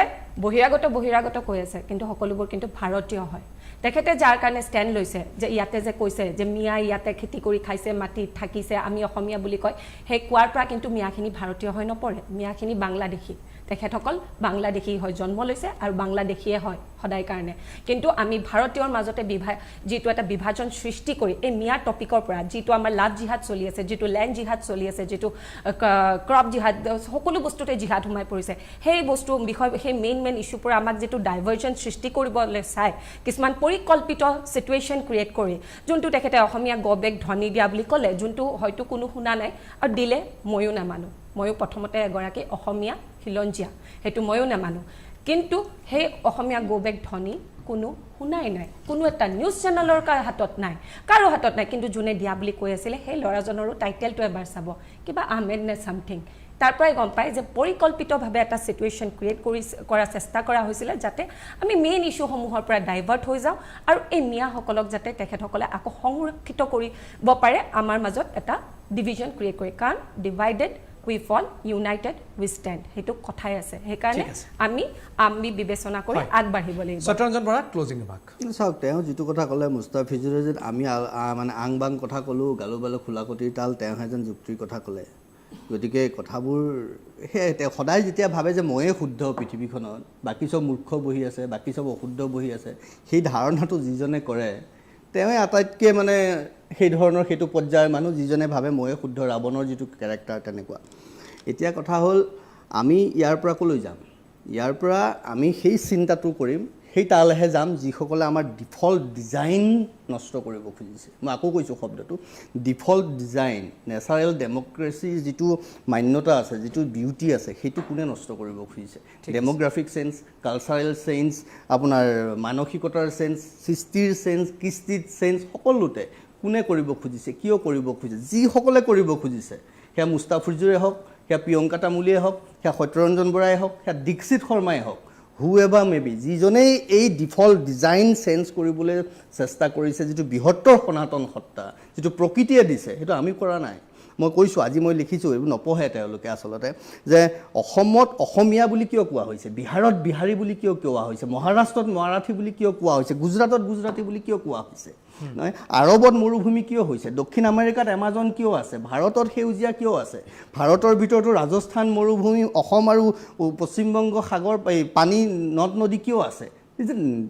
বহিৰাগত কৈ আছে কিন্তু সকলোবোৰ কিন্তু ভাৰতীয় হয় তেখেতে যাৰ কাৰণে ষ্টেণ্ড লৈছে যে ইয়াতে যে কৈছে যে মিয়া ইয়াতে খেতি কৰি খাইছে মাটিত থাকিছে আমি অসমীয়া বুলি কয় সেই কোৱাৰ পৰা কিন্তু মিয়াখিনি ভাৰতীয় হৈ নপৰে মিয়াখিনি বাংলাদেশী তেখেতসকল বাংলাদেশী হয় জন্ম লৈছে আৰু বাংলাদেশীয়ে হয় সদায় কাৰণে কিন্তু আমি ভাৰতীয়ৰ মাজতে যিটো এটা বিভাজন সৃষ্টি কৰি এই মিয়া টপিকৰ পৰা যিটো আমাৰ লাভ জিহাদ চলি আছে যিটো লেণ্ড জিহাদ চলি আছে যিটো ক্ৰপ জিহাদ সকলো বস্তুতে জিহাদ সোমাই পৰিছে সেই বস্তু বিষয় সেই মেইন ইছ্যুৰ পৰা আমাক যিটো ডাইভাৰ্জন সৃষ্টি কৰিবলৈ চাই কিছুমান পৰিকল্পিত চিটুৱেশ্যন ক্ৰিয়েট কৰি যোনটো তেখেতে অসমীয়া গবেগ ধনী দিয়া বুলি ক'লে যোনটো হয়তো কোনো শুনা নাই আৰু দিলে ময়ো নামানো ময়ো প্ৰথমতে এগৰাকী অসমীয়া খিলঞ্জীয়া সেইটো ময়ো নামানো কিন্তু সেই অসমীয়া গবেগ ধনী কোনো শুনাই নাই কোনো এটা নিউজ চেনেলৰ হাতত নাই কাৰো হাতত নাই কিন্তু যোনে দিয়া বুলি কৈ আছিলে সেই ল'ৰাজনৰো টাইটেলটো এবাৰ চাব কিবা আহমেদ নে ছামথিং তাৰ পৰাই গম পায় যে পৰিকল্পিতভাৱে এটা চিটুৱেশ্যন ক্ৰিয়েট কৰাৰ চেষ্টা কৰা হৈছিলে যাতে আমি মেইন ইছ্যুসমূহৰ পৰা ডাইভাৰ্ট হৈ যাওঁ আৰু এই মিয়াসকলক যাতে তেখেতসকলে আকৌ সংৰক্ষিত কৰিব পাৰে আমাৰ মাজত এটা ডিভিজন ক্ৰিয়েট কৰি কাৰণ divided we fall United we stand সেইটো কথাই আছে সেইকাৰণে আমি বিবেচনা কৰি আগবাঢ়িব লাগিব সত্যৰঞ্জন বৰা ক্লোজিং ৰিমাৰ্ক চাওক তেওঁ যিটো কথা ক'লে মুস্তাফিজুৰে যেন আমি মানে আং বাং কথা ক'লোঁ গালো বালো খোলাকটিৰ তাল তেওঁহে যেন যুক্তিৰ কথা ক'লে গতিকে কথাবোৰ সেই তেওঁ সদায় যেতিয়া ভাবে যে ময়ে শুদ্ধ পৃথিৱীখনত বাকী চব মূৰ্খ বহি আছে বাকী চব অশুদ্ধ বহি আছে সেই ধাৰণাটো যিজনে কৰে তেওঁৱে আটাইতকৈ মানে সেই ধৰণৰ সেইটো পৰ্যায়ৰ মানুহ যিজনে ভাবে ময়ে শুদ্ধ ৰাৱণৰ যিটো কেৰেক্টাৰ তেনেকুৱা এতিয়া কথা হ'ল আমি ইয়াৰ পৰা ক'লৈ যাম ইয়াৰ পৰা আমি সেই চিন্তাটো কৰিম সেই তালেহে যাম যিসকলে আমাৰ ডিফল্ট ডিজাইন নষ্ট কৰিব খুজিছে মই আকৌ কৈছোঁ শব্দটো ডিফল্ট ডিজাইন নেচাৰেল ডেমক্ৰেচিৰ যিটো মান্যতা আছে যিটো বিউটি আছে সেইটো কোনে নষ্ট কৰিব খুজিছে ডেম'গ্ৰাফিক চেঞ্জ কালচাৰেল চেঞ্জ আপোনাৰ মানসিকতাৰ চেঞ্জ সৃষ্টিৰ চেঞ্জ কৃষ্টিৰ চেঞ্জ সকলোতে কোনে কৰিব খুজিছে কিয় কৰিব খুজিছে যিসকলে কৰিব খুজিছে সেয়া মুস্তাফিজুৰে হওক সেয়া প্ৰিয়ংকা তামুলীয়ে হওক সেয়া সত্যৰঞ্জন বৰাই হওক সেয়া দীক্ষিত শৰ্মাই হওক হুএভাৰ মে বি যিজনেই এই ডিফল্ট ডিজাইন চেঞ্জ কৰিবলৈ চেষ্টা কৰিছে যিটো বৃহত্তৰ সনাতন সত্তা যিটো প্ৰকৃতিয়ে দিছে সেইটো আমি কৰা নাই মই কৈছোঁ আজি মই লিখিছোঁ এইবোৰ নপঢ়ে তেওঁলোকে আচলতে যে অসমত অসমীয়া বুলি কিয় কোৱা হৈছে, বিহাৰত বিহাৰী বুলি কিয় কোৱা হৈছে, মহাৰাষ্ট্ৰত মাৰাঠী বুলি কিয় কোৱা হৈছে, গুজৰাটত গুজৰাটী বুলি কিয় কোৱা হৈছে, নহয় আৰৱত মৰুভূমি কিয় হৈছে, দক্ষিণ আমেৰিকাত এমাজন কিয় আছে, ভাৰতত সেউজীয়া কিয় আছে, ভাৰতৰ ভিতৰতো ৰাজস্থান মৰুভূমি, অসম আৰু পশ্চিমবংগ সাগৰ পানী নদ নদী কিয় আছে,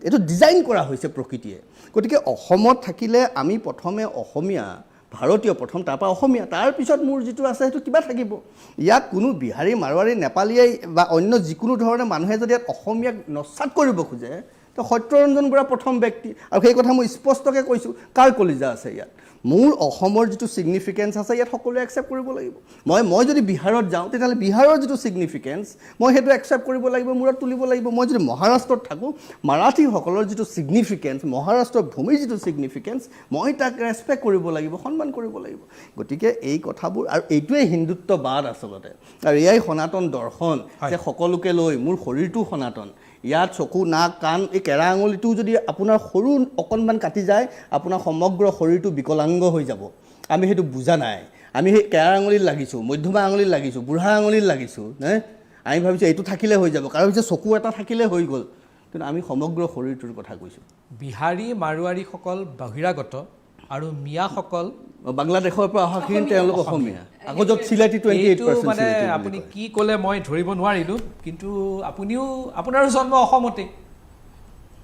এইটো ডিজাইন কৰা হৈছে প্ৰকৃতিয়ে। গতিকে অসমত থাকিলে আমি প্ৰথমে অসমীয়া ভাৰতীয় প্ৰথম, তাৰপৰা অসমীয়া, তাৰপিছত মোৰ যিটো আছে সেইটো কিবা থাকিব। ইয়াক কোনো বিহাৰী মাৰোৱাৰী নেপালীয়ে বা অন্য যিকোনো ধৰণে মানুহে যদি ইয়াত অসমীয়াক নস্যাৎ কৰিব খোজে তো সত্যৰঞ্জন বৰা প্ৰথম ব্যক্তি, আৰু সেই কথা মই স্পষ্টকৈ কৈছোঁ। কাৰ কলিজা আছে ইয়াত? মোৰ অসমৰ যিটো ছিগনিফিকেঞ্চ আছে ইয়াত সকলোৱে একচেপ্ট কৰিব লাগিব। মই যদি বিহাৰত যাওঁ তেতিয়াহ'লে বিহাৰৰ যিটো ছিগনিফিকেঞ্চ মই সেইটো একচেপ্ট কৰিব লাগিব, মূৰত তুলিব লাগিব। মই যদি মহাৰাষ্ট্ৰত থাকোঁ, মাৰাঠীসকলৰ যিটো ছিগনিফিকেঞ্চ, মহাৰাষ্ট্ৰৰ ভূমিৰ যিটো ছিগনিফিকেঞ্চ, মই তাক ৰেচপেক্ট কৰিব লাগিব, সন্মান কৰিব লাগিব। গতিকে এই কথাবোৰ, আৰু এইটোৱেই হিন্দুত্ববাদ আচলতে, আৰু এয়াই সনাতন দৰ্শন যে সকলোকে লৈ মোৰ শৰীৰটো সনাতন। ইয়াত চকু নাক কাণ এই কেৰা আঙুলিটোও যদি আপোনাৰ সৰু অকণমান কাটি যায় আপোনাৰ সমগ্ৰ শৰীৰটো বিকলাংগ হৈ যাব। আমি সেইটো বুজা নাই। আমি সেই কেৰা আঙুলিত লাগিছোঁ, মধ্যমা আঙুলিত লাগিছোঁ, বুঢ়া আঙুলিত লাগিছোঁ, আমি ভাবিছোঁ এইটো থাকিলে হৈ যাব, কাৰণ ভাবিছোঁ চকু এটা থাকিলে হৈ গ'ল, কিন্তু আমি সমগ্ৰ শৰীৰটোৰ কথা কৈছোঁ। বিহাৰী মাৰোৱাৰীসকল বহিৰাগত আৰু মিয়াসকল বাংলাদেশৰ পৰা অহাখিনি তেওঁলোক অসমীয়া। আকৌ য'ত চিলেটি 28% মানে আপুনি কি ক'লে মই ধৰিব নোৱাৰিলোঁ, কিন্তু আপোনাৰো জন্ম অসমতে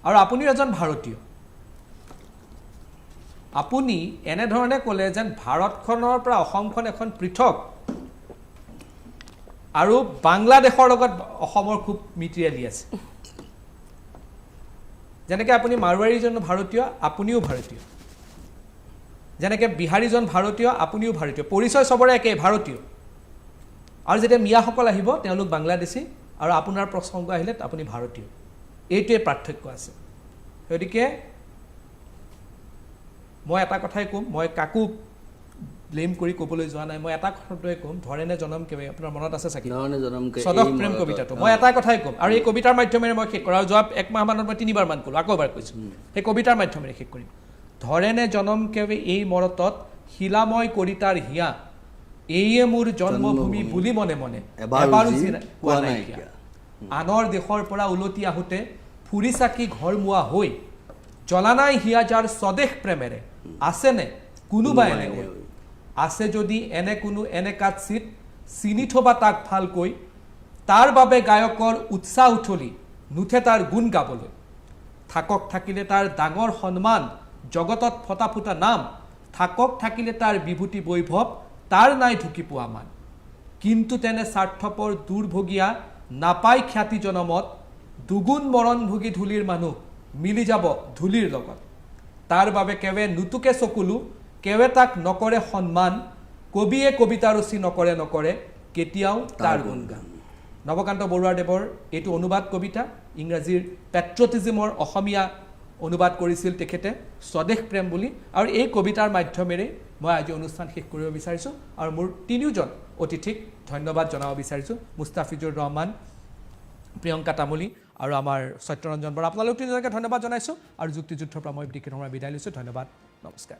আৰু আপুনিও এজন ভাৰতীয়। আপুনি এনেধৰণে ক'লে যেন ভাৰতখনৰ পৰা অসমখন এখন পৃথক আৰু বাংলাদেশৰ লগত অসমৰ খুব মিতিৰালি আছে। যেনেকৈ আপুনি মাৰোৱাৰীজন ভাৰতীয়, আপুনিও ভাৰতীয়, যেনেকৈ বিহাৰীজন ভাৰতীয়, আপুনিও ভাৰতীয়, পৰিচয় চবৰে একে ভাৰতীয়। আৰু যেতিয়া মিয়াসকল আহিব তেওঁলোক বাংলাদেশী, আৰু আপোনাৰ প্ৰসংগ আহিলে আপুনি ভাৰতীয়। এইটোৱে পাৰ্থক্য আছে। গতিকে মই এটা কথাই ক'ম, মই কাকো ব্লেম কৰি ক'বলৈ যোৱা নাই। মই এটা কথাটোৱে ক'ম, ধৰেনে জনম কেৱে, আপোনাৰ মনত আছে চাগে সদক প্ৰেম কবিতাটো, মই এটা কথাই ক'ম, আৰু এই কবিতাৰ মাধ্যমেৰে মই শেষ কৰোঁ। আৰু যোৱা এক মাহমানত মই 3 বাৰমান ক'লোঁ, আকৌ এবাৰ কৈছোঁ, সেই কবিতাৰ মাধ্যমেৰে শেষ কৰিম। ধৰেনে জনম কেৱে এই মৰতত, শিলাময় কৰি তাৰ হিয়া, এইয়ে মোৰ জন্মভূমি বুলি মনে মনে এবাৰো কোৱা নাইকিয়া। আনৰ দেশৰ পৰা উলটি আহোঁতে ফুৰি চাকি ঘৰ মোৱা হৈ, জ্বলা নাই হিয়া যাৰ স্বদেশ প্ৰেমেৰে, আছেনে কোনোবা এনে আছে যদি এনে কোনো এনেকাত চিত, চিনি থবা তাক ভালকৈ, তাৰ বাবে গায়কৰ উৎসাহ উঠলি নুঠে তাৰ গুণ গাবলৈ। থাকক থাকিলে তাৰ ডাঙৰ সন্মান, জগতত ফটা ফুটা নাম, থাকক থাকিলে তাৰ বিভূতি বৈভৱ, তাৰ নাই ঢুকি পোৱা মান। কিন্তু তেনে স্বাৰ্থপৰ দুৰ্ভগীয়া, নাপায় খ্যাতি জনমত, দুগুণ মৰণভোগী ধূলিৰ মানুহ মিলি যাব ধূলিৰ লগত। তাৰ বাবে কেৱে নুতুকে চকুলো, কেৱে তাক নকৰে সন্মান, কবিয়ে কবিতা ৰচি নকৰে কেতিয়াও তাৰ গুণগান। নৱকান্ত বৰুৱাদেৱৰ এইটো অনুবাদ কবিতা, ইংৰাজীৰ পেট্ৰটিজিমৰ অসমীয়া অনুবাদ কৰিছিল তেখেতে স্বদেশ প্ৰেম বুলি। আৰু এই কবিতাৰ মাধ্যমেৰে মই আজি অনুষ্ঠান শেষ কৰিব বিচাৰিছোঁ, আৰু মোৰ 3জন অতিথিক ধন্যবাদ জনাব বিচাৰিছোঁ, মুস্তাফিজুৰ ৰহমান, প্ৰিয়ংকা তামুলী আৰু আমাৰ সত্যৰঞ্জন বৰা। আপোনালোক 3জনকে ধন্যবাদ জনাইছোঁ, আৰু যুক্তিযুদ্ধৰ পৰা মই বিদায় লৈছোঁ। ধন্যবাদ, নমস্কাৰ।